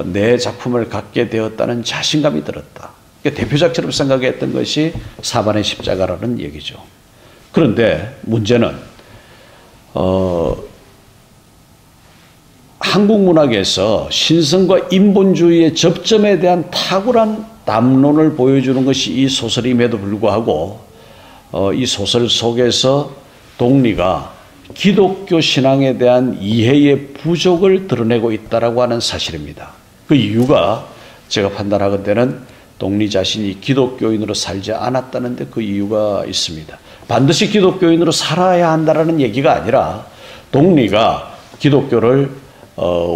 내 작품을 갖게 되었다는 자신감이 들었다. 그러니까 대표작처럼 생각했던 것이 사반의 십자가라는 얘기죠. 그런데 문제는 한국 문학에서 신성과 인본주의의 접점에 대한 탁월한 담론을 보여주는 것이 이 소설임에도 불구하고 이 소설 속에서 동리가 기독교 신앙에 대한 이해의 부족을 드러내고 있다고 하는 사실입니다. 그 이유가 제가 판단하건대는 동리 자신이 기독교인으로 살지 않았다는 데 그 이유가 있습니다. 반드시 기독교인으로 살아야 한다는 얘기가 아니라 동리가 기독교를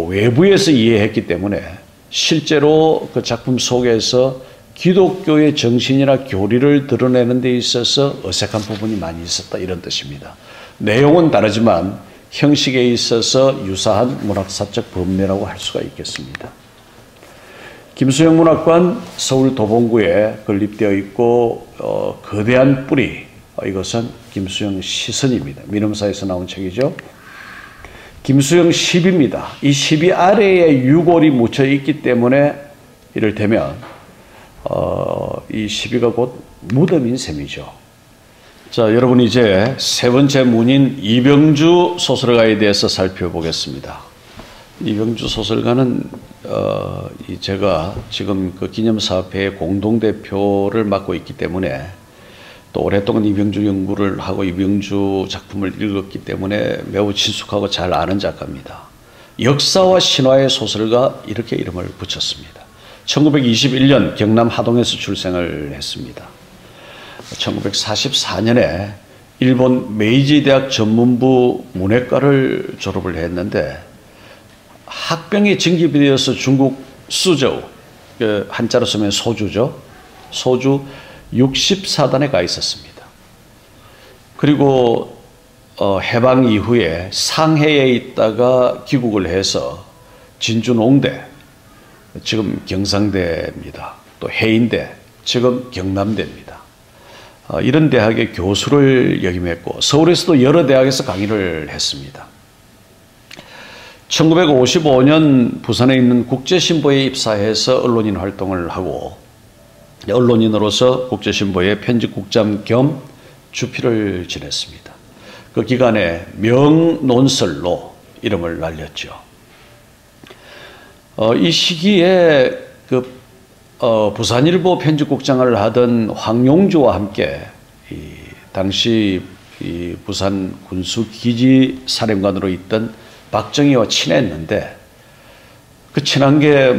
외부에서 이해했기 때문에 실제로 그 작품 속에서 기독교의 정신이나 교리를 드러내는 데 있어서 어색한 부분이 많이 있었다, 이런 뜻입니다. 내용은 다르지만 형식에 있어서 유사한 문학사적 범례라고 할 수가 있겠습니다. 김수영 문학관 서울 도봉구에 건립되어 있고 거대한 뿌리, 이것은 김수영 시선입니다. 민음사에서 나온 책이죠. 김수영 시비입니다. 이 시비 아래에 유골이 묻혀 있기 때문에 이를테면 이 시비가 곧 무덤인 셈이죠. 자, 여러분 이제 세 번째 문인 이병주 소설가에 대해서 살펴보겠습니다. 이병주 소설가는 제가 지금 그 기념사업회의 공동대표를 맡고 있기 때문에 또 오랫동안 이병주 연구를 하고 이병주 작품을 읽었기 때문에 매우 친숙하고 잘 아는 작가입니다. 역사와 신화의 소설가, 이렇게 이름을 붙였습니다. 1921년 경남 하동에서 출생을 했습니다. 1944년에 일본 메이지 대학 전문부 문해과를 졸업을 했는데 학병에 징집이 되어서 중국 수저우, 한자로 쓰면 소주죠. 소주 64단에 가 있었습니다. 그리고 해방 이후에 상해에 있다가 귀국을 해서 진주 농대, 지금 경상대입니다. 또 해인대, 지금 경남대입니다. 이런 대학의 교수를 역임했고 서울에서도 여러 대학에서 강의를 했습니다. 1955년 부산에 있는 국제신보에 입사해서 언론인 활동을 하고 언론인으로서 국제신보의 편집국장 겸 주필을 지냈습니다. 그 기간에 명논설로 이름을 날렸죠. 이 시기에 부산일보 편집국장을 하던 황용주와 함께 당시 부산 군수기지사령관으로 있던 박정희와 친했는데 그 친한 게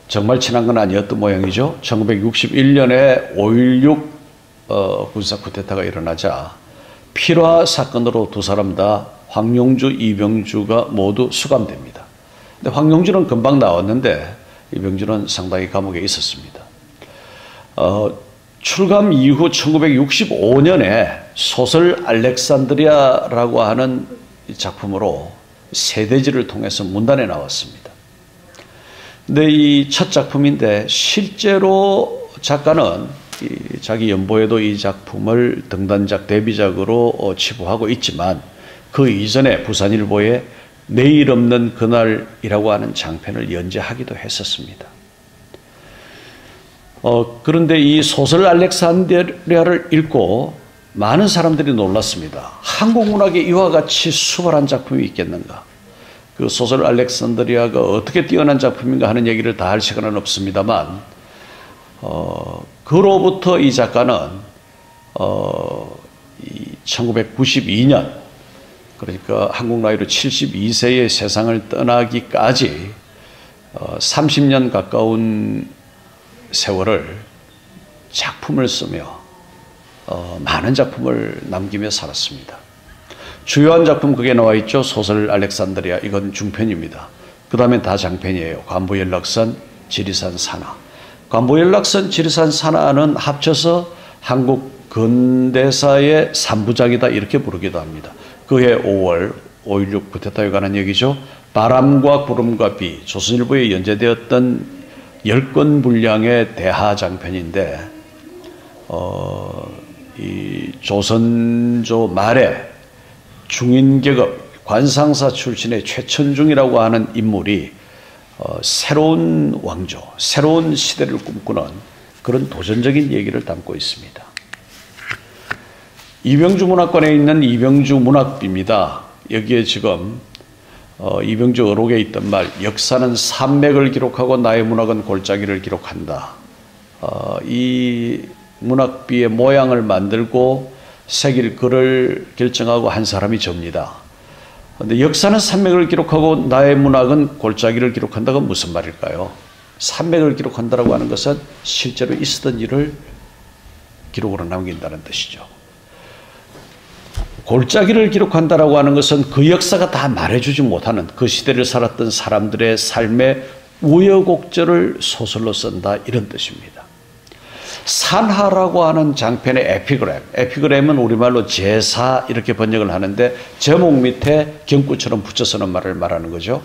정말 친한 건 아니었던 모양이죠. 1961년에 5.16 군사 쿠데타가 일어나자 필화 사건으로 두 사람 다 황용주, 이병주가 모두 수감됩니다. 근데 황용주는 금방 나왔는데 이병주는 상당히 감옥에 있었습니다. 출감 이후 1965년에 소설 알렉산드리아라고 하는 작품으로 세대지를 통해서 문단에 나왔습니다. 근데 이 첫 작품인데 실제로 작가는 자기 연보에도 이 작품을 등단작, 데뷔작으로 치부하고 있지만 그 이전에 부산일보에 내일 없는 그날이라고 하는 장편을 연재하기도 했었습니다. 그런데 이 소설 알렉산드리아를 읽고 많은 사람들이 놀랐습니다. 한국 문학에 이와 같이 수월한 작품이 있겠는가? 그 소설 알렉산드리아가 어떻게 뛰어난 작품인가 하는 얘기를 다 할 시간은 없습니다만, 그로부터 이 작가는 1992년, 그러니까 한국 나이로 72세의 세상을 떠나기까지 30년 가까운 세월을 작품을 쓰며 많은 작품을 남기며 살았습니다. 주요한 작품 그게 나와 있죠. 소설 알렉산드리아, 이건 중편입니다. 그 다음에 다 장편이에요. 관부연락선, 지리산 산하. 관부연락선, 지리산 산하는 합쳐서 한국 근대사의 3부작이다 이렇게 부르기도 합니다. 그해 5월 5.16 쿠데타에 관한 얘기죠. 바람과 구름과 비, 조선일보에 연재되었던 10권 분량의 대하장편인데 이 조선조 말에 중인계급 관상사 출신의 최천중이라고 하는 인물이 새로운 왕조, 새로운 시대를 꿈꾸는 그런 도전적인 얘기를 담고 있습니다. 이병주 문학관에 있는 이병주 문학비입니다. 여기에 지금 이병주 어록에 있던 말, 역사는 산맥을 기록하고 나의 문학은 골짜기를 기록한다. 이 문학비의 모양을 만들고 새길 글을 결정하고 한 사람이 접니다. 그런데 역사는 산맥을 기록하고 나의 문학은 골짜기를 기록한다가 무슨 말일까요? 산맥을 기록한다고 하는 것은 실제로 있었던 일을 기록으로 남긴다는 뜻이죠. 골짜기를 기록한다라고 하는 것은 그 역사가 다 말해주지 못하는 그 시대를 살았던 사람들의 삶의 우여곡절을 소설로 쓴다 이런 뜻입니다. 산하라고 하는 장편의 에피그램, 에피그램은 우리말로 제사 이렇게 번역을 하는데 제목 밑에 경구처럼 붙여서는 말을 말하는 거죠.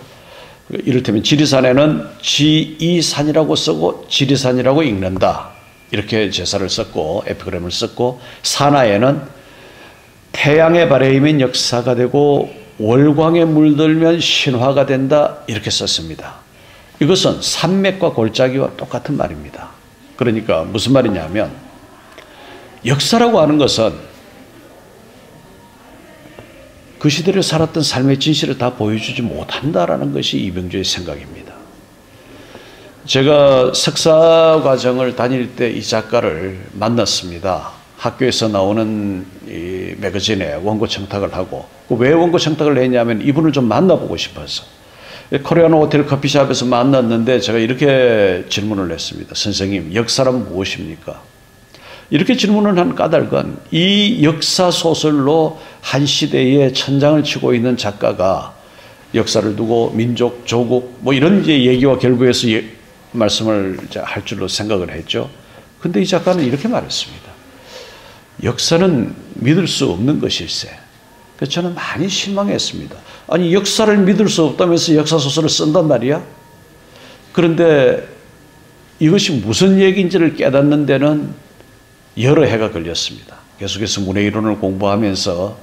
이를테면 지리산에는 지이산이라고 쓰고 지리산이라고 읽는다 이렇게 제사를 썼고 에피그램을 썼고, 산하에는 태양의 발해이면 역사가 되고 월광에 물들면 신화가 된다 이렇게 썼습니다. 이것은 산맥과 골짜기와 똑같은 말입니다. 그러니까 무슨 말이냐면 역사라고 하는 것은 그 시대를 살았던 삶의 진실을 다 보여주지 못한다라는 것이 이병주의 생각입니다. 제가 석사 과정을 다닐 때 이 작가를 만났습니다. 학교에서 나오는 이 매거진에 원고 청탁을 하고, 왜 원고 청탁을 했냐면 이분을 좀 만나보고 싶어서. 코리안 호텔 커피숍에서 만났는데 제가 이렇게 질문을 했습니다. 선생님, 역사란 무엇입니까? 이렇게 질문을 한 까닭은 이 역사 소설로 한 시대에 천장을 치고 있는 작가가 역사를 두고 민족, 조국 뭐 이런 이제 얘기와 결부해서 말씀을 할 줄로 생각을 했죠. 근데 이 작가는 이렇게 말했습니다. 역사는 믿을 수 없는 것일세. 그래서 저는 많이 실망했습니다. 아니, 역사를 믿을 수 없다면서 역사소설을 쓴단 말이야? 그런데 이것이 무슨 얘기인지를 깨닫는 데는 여러 해가 걸렸습니다. 계속해서 문해이론을 공부하면서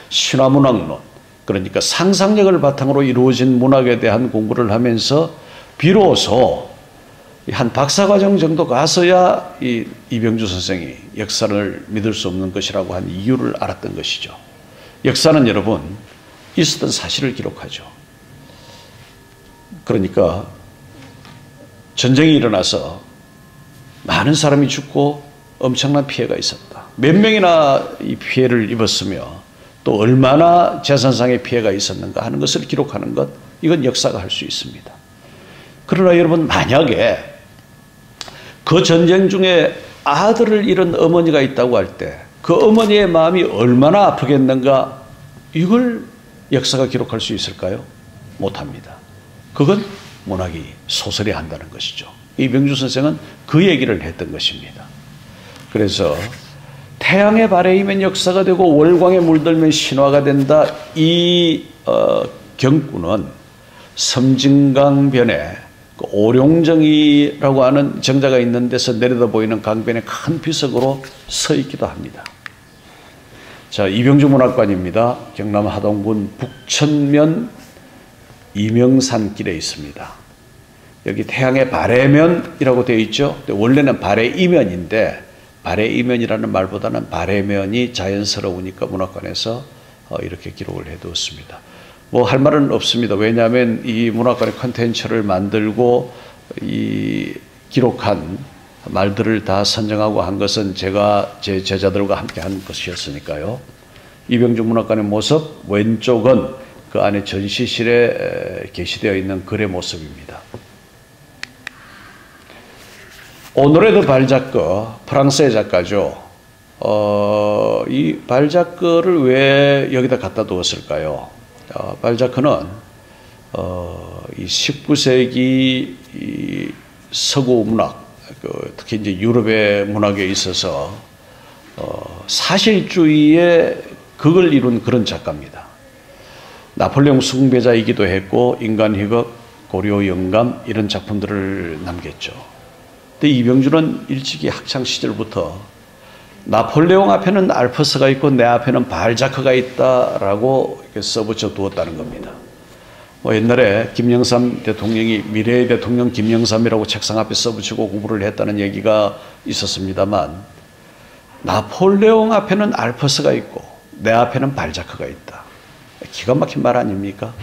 신화문학론, 그러니까 상상력을 바탕으로 이루어진 문학에 대한 공부를 하면서 비로소 한 박사과정 정도 가서야 이병주 선생이 역사를 믿을 수 없는 것이라고 한 이유를 알았던 것이죠. 역사는 여러분 있었던 사실을 기록하죠. 그러니까 전쟁이 일어나서 많은 사람이 죽고 엄청난 피해가 있었다. 몇 명이나 이 피해를 입었으며 또 얼마나 재산상의 피해가 있었는가 하는 것을 기록하는 것, 이건 역사가 할 수 있습니다. 그러나 여러분, 만약에 그 전쟁 중에 아들을 잃은 어머니가 있다고 할 때 그 어머니의 마음이 얼마나 아프겠는가, 이걸 역사가 기록할 수 있을까요? 못합니다. 그건 문학이, 소설이 한다는 것이죠. 이병주 선생은 그 얘기를 했던 것입니다. 그래서 태양의 발해이면 역사가 되고 월광에 물들면 신화가 된다, 이 경구는 섬진강변에 그 오룡정이라고 하는 정자가 있는 데서 내려다 보이는 강변의 큰 비석으로 서 있기도 합니다. 자, 이병주 문학관입니다. 경남 하동군 북천면 이명산길에 있습니다. 여기 태양의 발해면이라고 되어 있죠. 원래는 발해이면인데 발해이면이라는 말보다는 발해면이 자연스러우니까 문학관에서 이렇게 기록을 해두었습니다. 뭐 할 말은 없습니다. 왜냐하면 이 문학관의 컨텐츠를 만들고 이 기록한 말들을 다 선정하고 한 것은 제가 제 제자들과 함께 한 것이었으니까요. 이병주 문학관의 모습, 왼쪽은 그 안에 전시실에 게시되어 있는 글의 모습입니다. 오노레 드 발자크, 프랑스의 작가죠. 이 발자크를 왜 여기다 갖다 두었을까요? 발자크는 이 19세기 이 서구 문학, 특히 이제 유럽의 문학에 있어서 사실주의의 극을 이룬 그런 작가입니다. 나폴레옹 숭배자이기도 했고 인간희극, 고려 영감 이런 작품들을 남겼죠. 근데 이병주는 일찍이 학창 시절부터 나폴레옹 앞에는 알프스가 있고 내 앞에는 발자크가 있다라고 써붙여 두었다는 겁니다. 옛날에 김영삼 대통령이 미래의 대통령 김영삼이라고 책상 앞에 써붙이고 공부를 했다는 얘기가 있었습니다만 나폴레옹 앞에는 알프스가 있고 내 앞에는 발자크가 있다. 기가 막힌 말 아닙니까?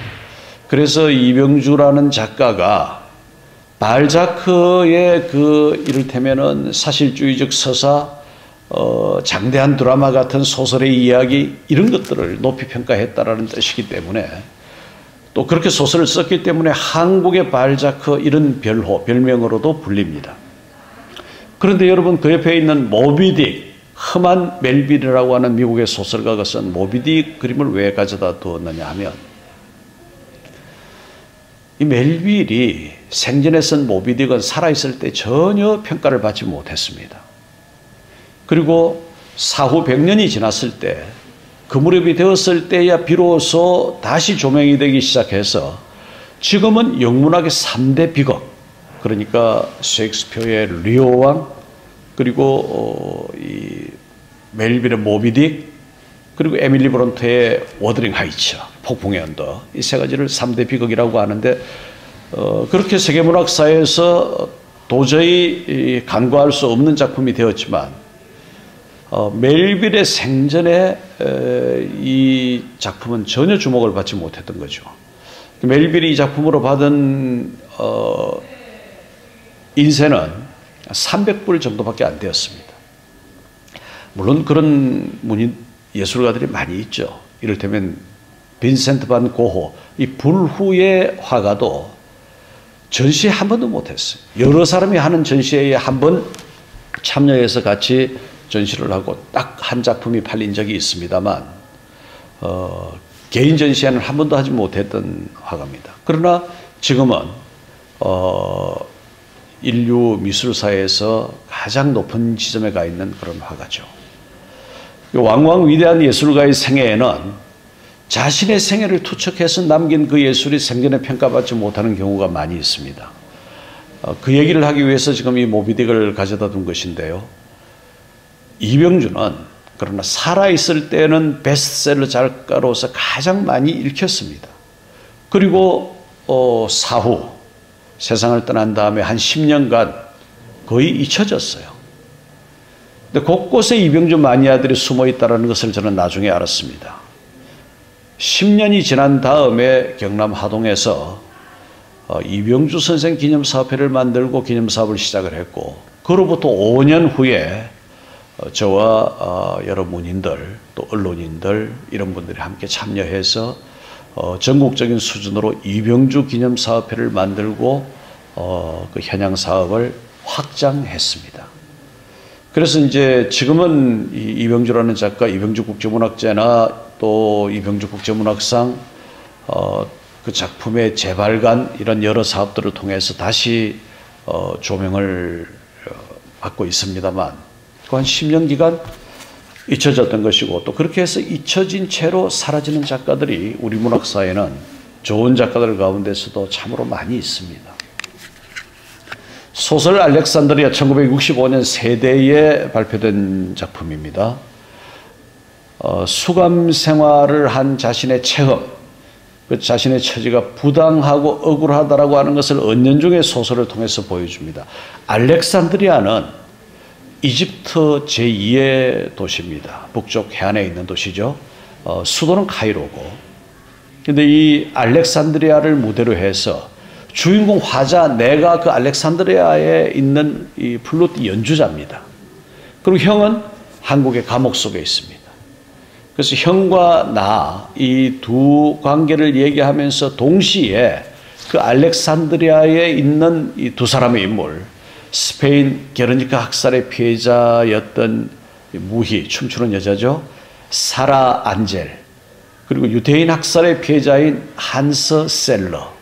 그래서 이병주라는 작가가 발자크의 그 이를테면은 사실주의적 서사, 장대한 드라마 같은 소설의 이야기 이런 것들을 높이 평가했다라는 뜻이기 때문에 또 그렇게 소설을 썼기 때문에 한국의 발자크 이런 별명으로도 불립니다. 그런데 여러분 그 옆에 있는 모비딕, 험한 멜빌이라고 하는 미국의 소설가가 쓴 모비딕 그림을 왜 가져다 두었느냐 하면 이 멜빌이 생전에 쓴 모비딕은 살아있을 때 전혀 평가를 받지 못했습니다. 그리고 사후 100년이 지났을 때 그 무렵이 되었을 때야 비로소 다시 조명이 되기 시작해서 지금은 영문학의 3대 비극, 그러니까 셰익스피어의 리오왕, 그리고 이 멜빌의 모비딕, 그리고 에밀리 브론트의 워더링 하이츠, 폭풍의 언덕, 이 세 가지를 3대 비극이라고 하는데 그렇게 세계문학사에서 도저히 간과할 수 없는 작품이 되었지만 멜빌의 생전에 이 작품은 전혀 주목을 받지 못했던 거죠. 멜빌이 이 작품으로 받은 인세는 300불 정도밖에 안 되었습니다. 물론 그런 문인 예술가들이 많이 있죠. 이를테면 빈센트 반 고호, 이 불후의 화가도 전시에 한 번도 못했어요. 여러 사람이 하는 전시회에 한 번 참여해서 같이 전시를 하고 딱 한 작품이 팔린 적이 있습니다만 개인 전시회는 한 번도 하지 못했던 화가입니다. 그러나 지금은 인류 미술사에서 가장 높은 지점에 가 있는 그런 화가죠. 왕왕 위대한 예술가의 생애에는 자신의 생애를 투척해서 남긴 그 예술이 생전에 평가받지 못하는 경우가 많이 있습니다. 그 얘기를 하기 위해서 지금 이 모비딕을 가져다 둔 것인데요. 이병주는 그러나 살아있을 때는 베스트셀러 작가로서 가장 많이 읽혔습니다. 그리고 사후 세상을 떠난 다음에 한 10년간 거의 잊혀졌어요. 근데 곳곳에 이병주 마니아들이 숨어 있다는 것을 저는 나중에 알았습니다. 10년이 지난 다음에 경남 하동에서 이병주 선생 기념사업회를 만들고 기념사업을 시작을 했고 그로부터 5년 후에 저와 여러 문인들 또 언론인들 이런 분들이 함께 참여해서 전국적인 수준으로 이병주 기념사업회를 만들고 그 현양 사업을 확장했습니다. 그래서 이제 지금은 이병주라는 작가 이병주 국제문학제나 또 이병주 국제문학상 그 작품의 재발간 이런 여러 사업들을 통해서 다시 조명을 받고 있습니다만 한 10년 기간 잊혀졌던 것이고 또 그렇게 해서 잊혀진 채로 사라지는 작가들이 우리 문학사에는 좋은 작가들 가운데서도 참으로 많이 있습니다. 소설 알렉산드리아 1965년 세대에 발표된 작품입니다. 수감 생활을 한 자신의 체험, 그 자신의 처지가 부당하고 억울하다라고 하는 것을 은연중에 소설을 통해서 보여줍니다. 알렉산드리아는 이집트 제2의 도시입니다. 북쪽 해안에 있는 도시죠. 수도는 카이로고. 근데 이 알렉산드리아를 무대로 해서 주인공 화자 내가 그 알렉산드리아에 있는 이 플룻 연주자입니다. 그리고 형은 한국의 감옥 속에 있습니다. 그래서 형과 나 이 두 관계를 얘기하면서 동시에 그 알렉산드리아에 있는 이 두 사람의 인물, 스페인 게르니카 학살의 피해자였던 무희, 춤추는 여자죠. 사라 안젤, 그리고 유대인 학살의 피해자인 한스 셀러,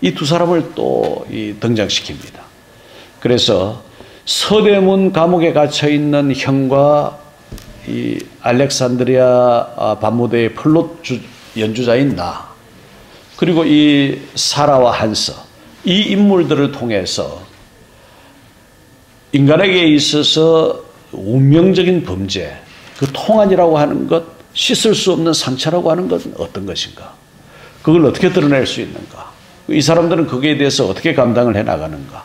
이 두 사람을 또 등장시킵니다. 그래서 서대문 감옥에 갇혀 있는 형과 이 알렉산드리아 밤무대의 플룻 연주자인 나, 그리고 이 사라와 한스, 이 인물들을 통해서 인간에게 있어서 운명적인 범죄, 그 통한이라고 하는 것, 씻을 수 없는 상처라고 하는 것은 어떤 것인가? 그걸 어떻게 드러낼 수 있는가? 이 사람들은 거기에 대해서 어떻게 감당을 해 나가는가?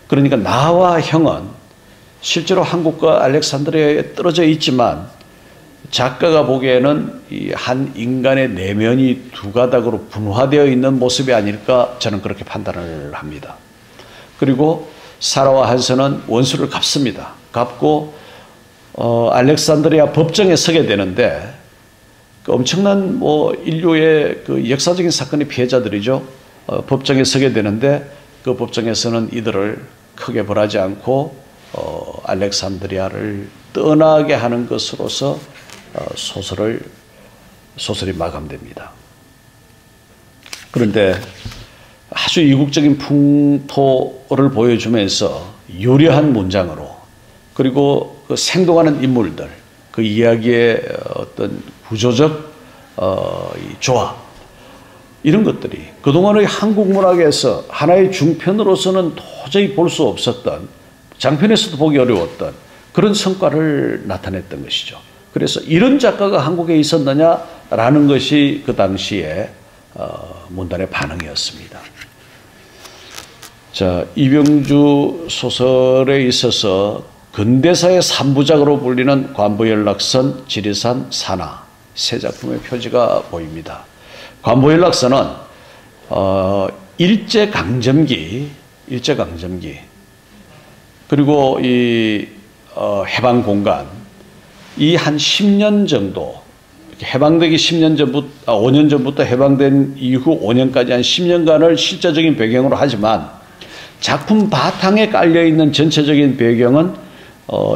그러니까 나와 형은 실제로 한국과 알렉산드리아에 떨어져 있지만 작가가 보기에는 이 한 인간의 내면이 두 가닥으로 분화되어 있는 모습이 아닐까 저는 그렇게 판단을 합니다. 그리고 사라와 한스는 원수를 갚습니다. 갚고 알렉산드리아 법정에 서게 되는데 그 엄청난 인류의 그 역사적인 사건의 피해자들이죠. 법정에 서게 되는데 그 법정에서는 이들을 크게 벌하지 않고 알렉산드리아를 떠나게 하는 것으로서 소설이 마감됩니다. 그런데 아주 이국적인 풍토를 보여주면서 요리한 문장으로, 그리고 그 생동하는 인물들, 그 이야기의 어떤 구조적 조화, 이런 것들이 그동안의 한국 문학에서 하나의 중편으로서는 도저히 볼 수 없었던, 장편에서도 보기 어려웠던 그런 성과를 나타냈던 것이죠. 그래서 이런 작가가 한국에 있었느냐라는 것이 그 당시에 문단의 반응이었습니다. 자, 이병주 소설에 있어서 근대사의 3부작으로 불리는 관부연락선, 지리산, 산하 세 작품의 표지가 보입니다. 관부연락선은 일제강점기, 그리고 이 해방공간, 이 한 10년 정도, 해방되기 10년 전부터, 5년 전부터 해방된 이후 5년까지 한 10년간을 실제적인 배경으로 하지만 작품 바탕에 깔려있는 전체적인 배경은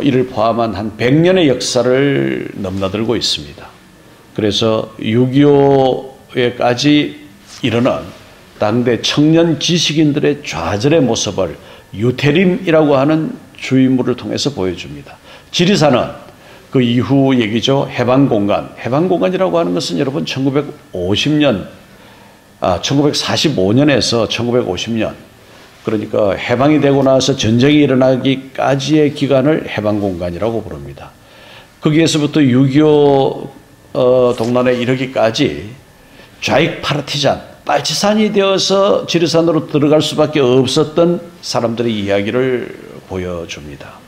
이를 포함한 한 100년의 역사를 넘나들고 있습니다. 그래서 6.25에까지 이르는 당대 청년 지식인들의 좌절의 모습을 유태림이라고 하는 주인물을 통해서 보여줍니다. 지리산은 그 이후 얘기죠. 해방공간. 해방공간이라고 하는 것은 여러분 1945년에서 1950년, 그러니까 해방이 되고 나서 전쟁이 일어나기까지의 기간을 해방공간이라고 부릅니다. 거기에서부터 6.25 동란에 이르기까지 좌익 파르티잔, 빨치산이 되어서 지리산으로 들어갈 수밖에 없었던 사람들의 이야기를 보여줍니다.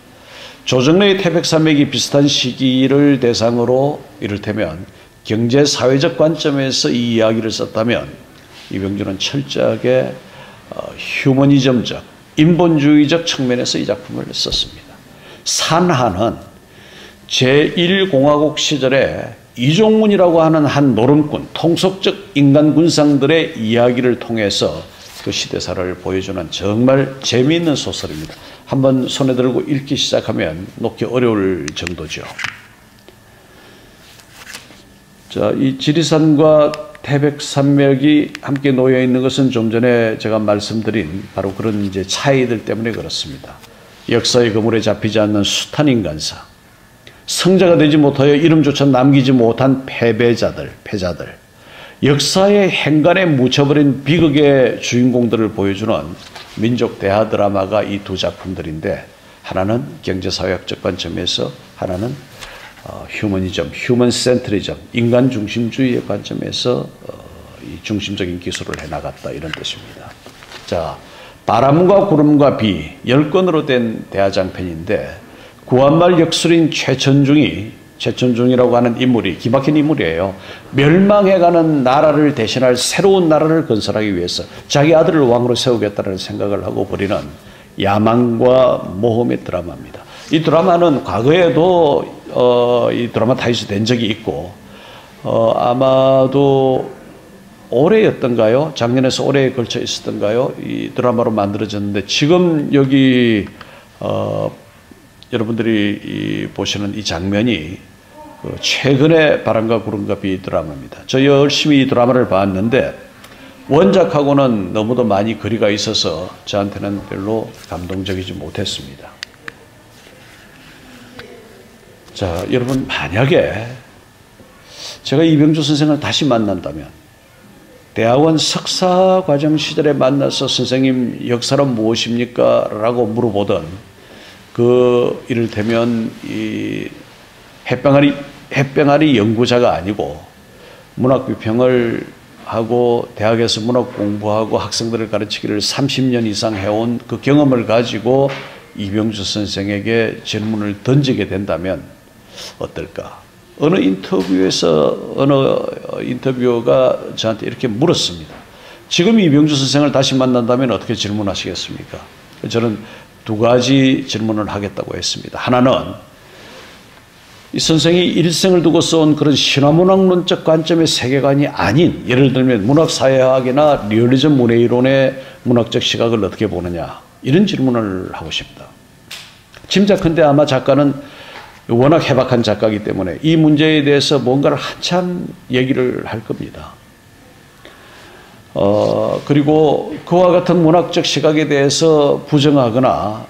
조정래의 태백산맥이 비슷한 시기를 대상으로 이를테면 경제사회적 관점에서 이 이야기를 썼다면 이병주는 철저하게 휴머니즘적, 인본주의적 측면에서 이 작품을 썼습니다. 산하는 제1공화국 시절에 이종문이라고 하는 한 노름꾼, 통속적 인간 군상들의 이야기를 통해서 그 시대사를 보여주는 정말 재미있는 소설입니다. 한번 손에 들고 읽기 시작하면 놓기 어려울 정도죠. 자, 이 지리산과 태백산맥이 함께 놓여 있는 것은 좀 전에 제가 말씀드린 바로 그런 이제 차이들 때문에 그렇습니다. 역사의 그물에 잡히지 않는 숱한 인간사, 성자가 되지 못하여 이름조차 남기지 못한 패자들, 역사의 행간에 묻혀버린 비극의 주인공들을 보여주는 민족 대하 드라마가 이 두 작품들인데, 하나는 경제사회학적 관점에서, 하나는 휴머니즘, 휴먼 센트리즘, 인간 중심주의의 관점에서 이 중심적인 기술을 해나갔다 이런 뜻입니다. 자, 바람과 구름과 비 10권으로 된 대화장편인데 구한말 역술인 최천중이라고 하는 인물이 기막힌 인물이에요. 멸망해가는 나라를 대신할 새로운 나라를 건설하기 위해서 자기 아들을 왕으로 세우겠다는 생각을 하고 벌이는 야망과 모험의 드라마입니다. 이 드라마는 과거에도 이 드라마 타이즈 된 적이 있고 아마도 올해였던가요? 작년에서 올해에 걸쳐 있었던가요? 이 드라마로 만들어졌는데 지금 여기 여러분들이 보시는 이 장면이 최근의 바람과 구름과 비 드라마입니다. 저 열심히 이 드라마를 봤는데 원작하고는 너무도 많이 거리가 있어서 저한테는 별로 감동적이지 못했습니다. 자, 여러분 만약에 제가 이병주 선생을 다시 만난다면 대학원 석사과정 시절에 만나서 선생님 역사란 무엇입니까? 라고 물어보던 그 이를테면 이 햇병아리 연구자가 아니고 문학 비평을 하고 대학에서 문학 공부하고 학생들을 가르치기를 30년 이상 해온 그 경험을 가지고 이병주 선생에게 질문을 던지게 된다면 어떨까? 어느 인터뷰어가 저한테 이렇게 물었습니다. 지금 이병주 선생을 다시 만난다면 어떻게 질문하시겠습니까? 저는 두 가지 질문을 하겠다고 했습니다. 하나는 이 선생이 일생을 두고 써온 그런 신화문학론적 관점의 세계관이 아닌 예를 들면 문학사회학이나 리얼리즘 문해이론의 문학적 시각을 어떻게 보느냐 이런 질문을 하고 싶다. 짐작컨대 아마 작가는 워낙 해박한 작가이기 때문에 이 문제에 대해서 뭔가를 한참 얘기를 할 겁니다. 그리고 그와 같은 문학적 시각에 대해서 부정하거나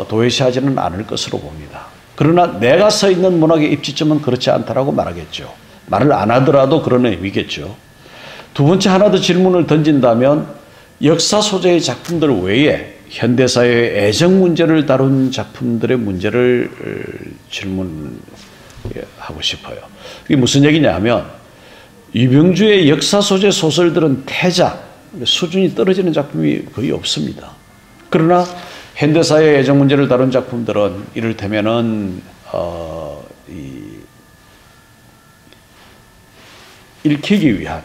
도외시하지는 않을 것으로 봅니다. 그러나 내가 서 있는 문학의 입지점은 그렇지 않다라고 말하겠죠. 말을 안 하더라도 그런 의미겠죠. 두 번째 하나 더 질문을 던진다면 역사 소재의 작품들 외에 현대사회의 애정 문제를 다룬 작품들의 문제를 질문하고 싶어요. 이게 무슨 얘기냐면 이병주의 역사 소재 소설들은 태작, 수준이 떨어지는 작품이 거의 없습니다. 그러나 현대사회의 애정 문제를 다룬 작품들은 이를테면은 읽히기 위한,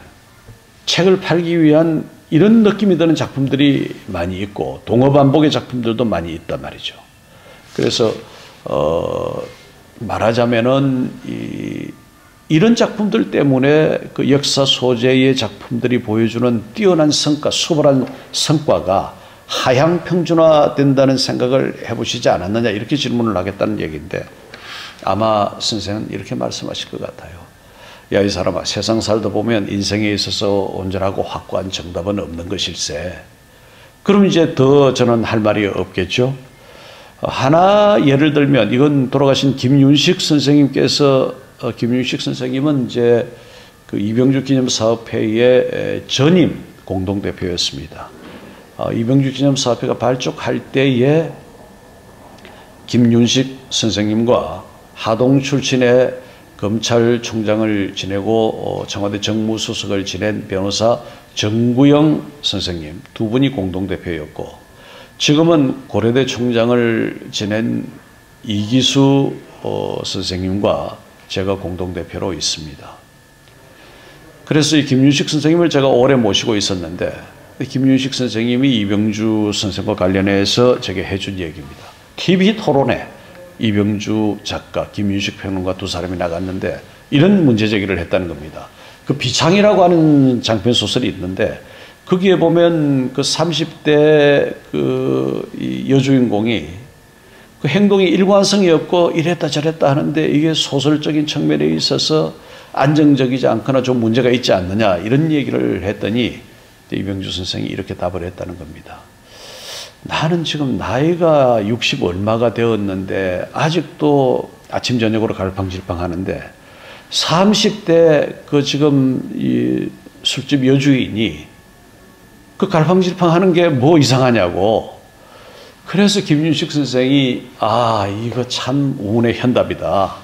책을 팔기 위한 이런 느낌이 드는 작품들이 많이 있고 동어반복의 작품들도 많이 있단 말이죠. 그래서 말하자면은 이런 작품들 때문에 그 역사 소재의 작품들이 보여주는 뛰어난 성과, 수월한 성과가 하향 평준화된다는 생각을 해보시지 않았느냐 이렇게 질문을 하겠다는 얘기인데 아마 선생은 이렇게 말씀하실 것 같아요. 야, 이 사람아, 세상 살다 보면 인생에 있어서 온전하고 확고한 정답은 없는 것일세. 그럼 이제 더 저는 할 말이 없겠죠. 하나 예를 들면 이건 돌아가신 김윤식 선생님께서 김윤식 선생님은 이제 그 이병주 기념사업회의 전임 공동대표였습니다. 이병주 기념사업회가 발족할 때에 김윤식 선생님과 하동 출신의 검찰총장을 지내고 청와대 정무수석을 지낸 변호사 정구영 선생님 두 분이 공동대표였고 지금은 고려대 총장을 지낸 이기수 선생님과 제가 공동대표로 있습니다. 그래서 이 김윤식 선생님을 제가 오래 모시고 있었는데 김윤식 선생님이 이병주 선생과 관련해서 제게 해준 얘기입니다. TV 토론에 이병주 작가, 김윤식 평론가 두 사람이 나갔는데 이런 문제 제기를 했다는 겁니다. 그 비창이라고 하는 장편 소설이 있는데 거기에 보면 그 30대 그 여주인공이 그 행동이 일관성이 없고 이랬다 저랬다 하는데 이게 소설적인 측면에 있어서 안정적이지 않거나 좀 문제가 있지 않느냐 이런 얘기를 했더니 이병주 선생이 이렇게 답을 했다는 겁니다. 나는 지금 나이가 60 얼마가 되었는데 아직도 아침 저녁으로 갈팡질팡 하는데 30대 그 지금 이 술집 여주인이 그 갈팡질팡 하는 게 뭐 이상하냐고. 그래서 김윤식 선생이 이거 참 운의 현답이다.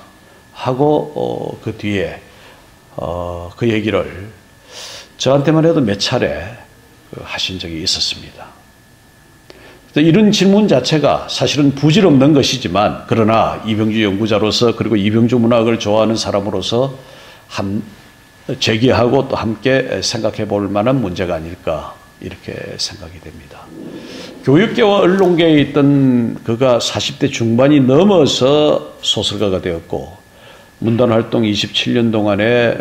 하고 그 뒤에 그 얘기를 저한테만 해도 몇 차례 하신 적이 있었습니다. 이런 질문 자체가 사실은 부질없는 것이지만, 그러나 이병주 연구자로서 그리고 이병주 문학을 좋아하는 사람으로서 제기하고 또 함께 생각해 볼 만한 문제가 아닐까 이렇게 생각이 됩니다. 교육계와 언론계에 있던 그가 40대 중반이 넘어서 소설가가 되었고, 문단활동 27년 동안에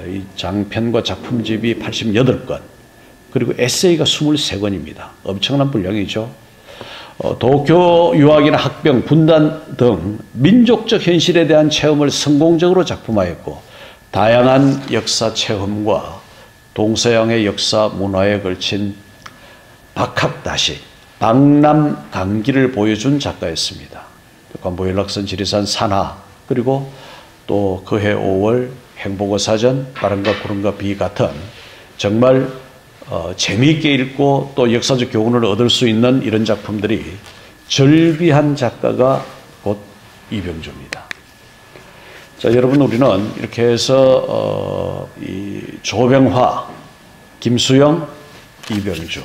이 장편과 작품집이 88권, 그리고 에세이가 23권입니다. 엄청난 분량이죠. 도쿄 유학이나 학병, 분단 등 민족적 현실에 대한 체험을 성공적으로 작품화했고, 다양한 역사 체험과 동서양의 역사 문화에 걸친 박학다식, 박람강기를 보여준 작가였습니다. 관보연락선 지리산 산하, 그리고 또 그해 5월 행복어 사전, 바람과 구름과 비 같은 정말 재미있게 읽고 또 역사적 교훈을 얻을 수 있는 이런 작품들이 절비한 작가가 곧 이병주입니다. 자, 여러분, 우리는 이렇게 해서 이 조병화, 김수영, 이병주,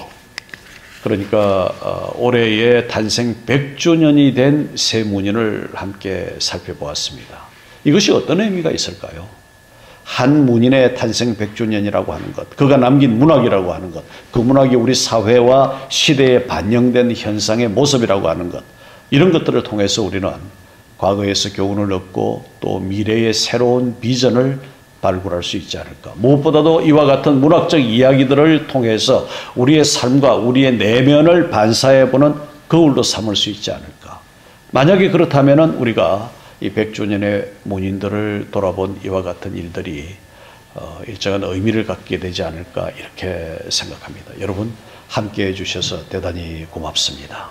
그러니까 올해의 탄생 100주년이 된 세 문인을 함께 살펴보았습니다. 이것이 어떤 의미가 있을까요? 한 문인의 탄생 100주년이라고 하는 것, 그가 남긴 문학이라고 하는 것, 그 문학이 우리 사회와 시대에 반영된 현상의 모습이라고 하는 것, 이런 것들을 통해서 우리는 과거에서 교훈을 얻고 또 미래의 새로운 비전을 발굴할 수 있지 않을까. 무엇보다도 이와 같은 문학적 이야기들을 통해서 우리의 삶과 우리의 내면을 반사해보는 거울로 삼을 수 있지 않을까. 만약에 그렇다면 우리가 이 100주년의 문인들을 돌아본 이와 같은 일들이 일정한 의미를 갖게 되지 않을까 이렇게 생각합니다. 여러분 함께해 주셔서 대단히 고맙습니다.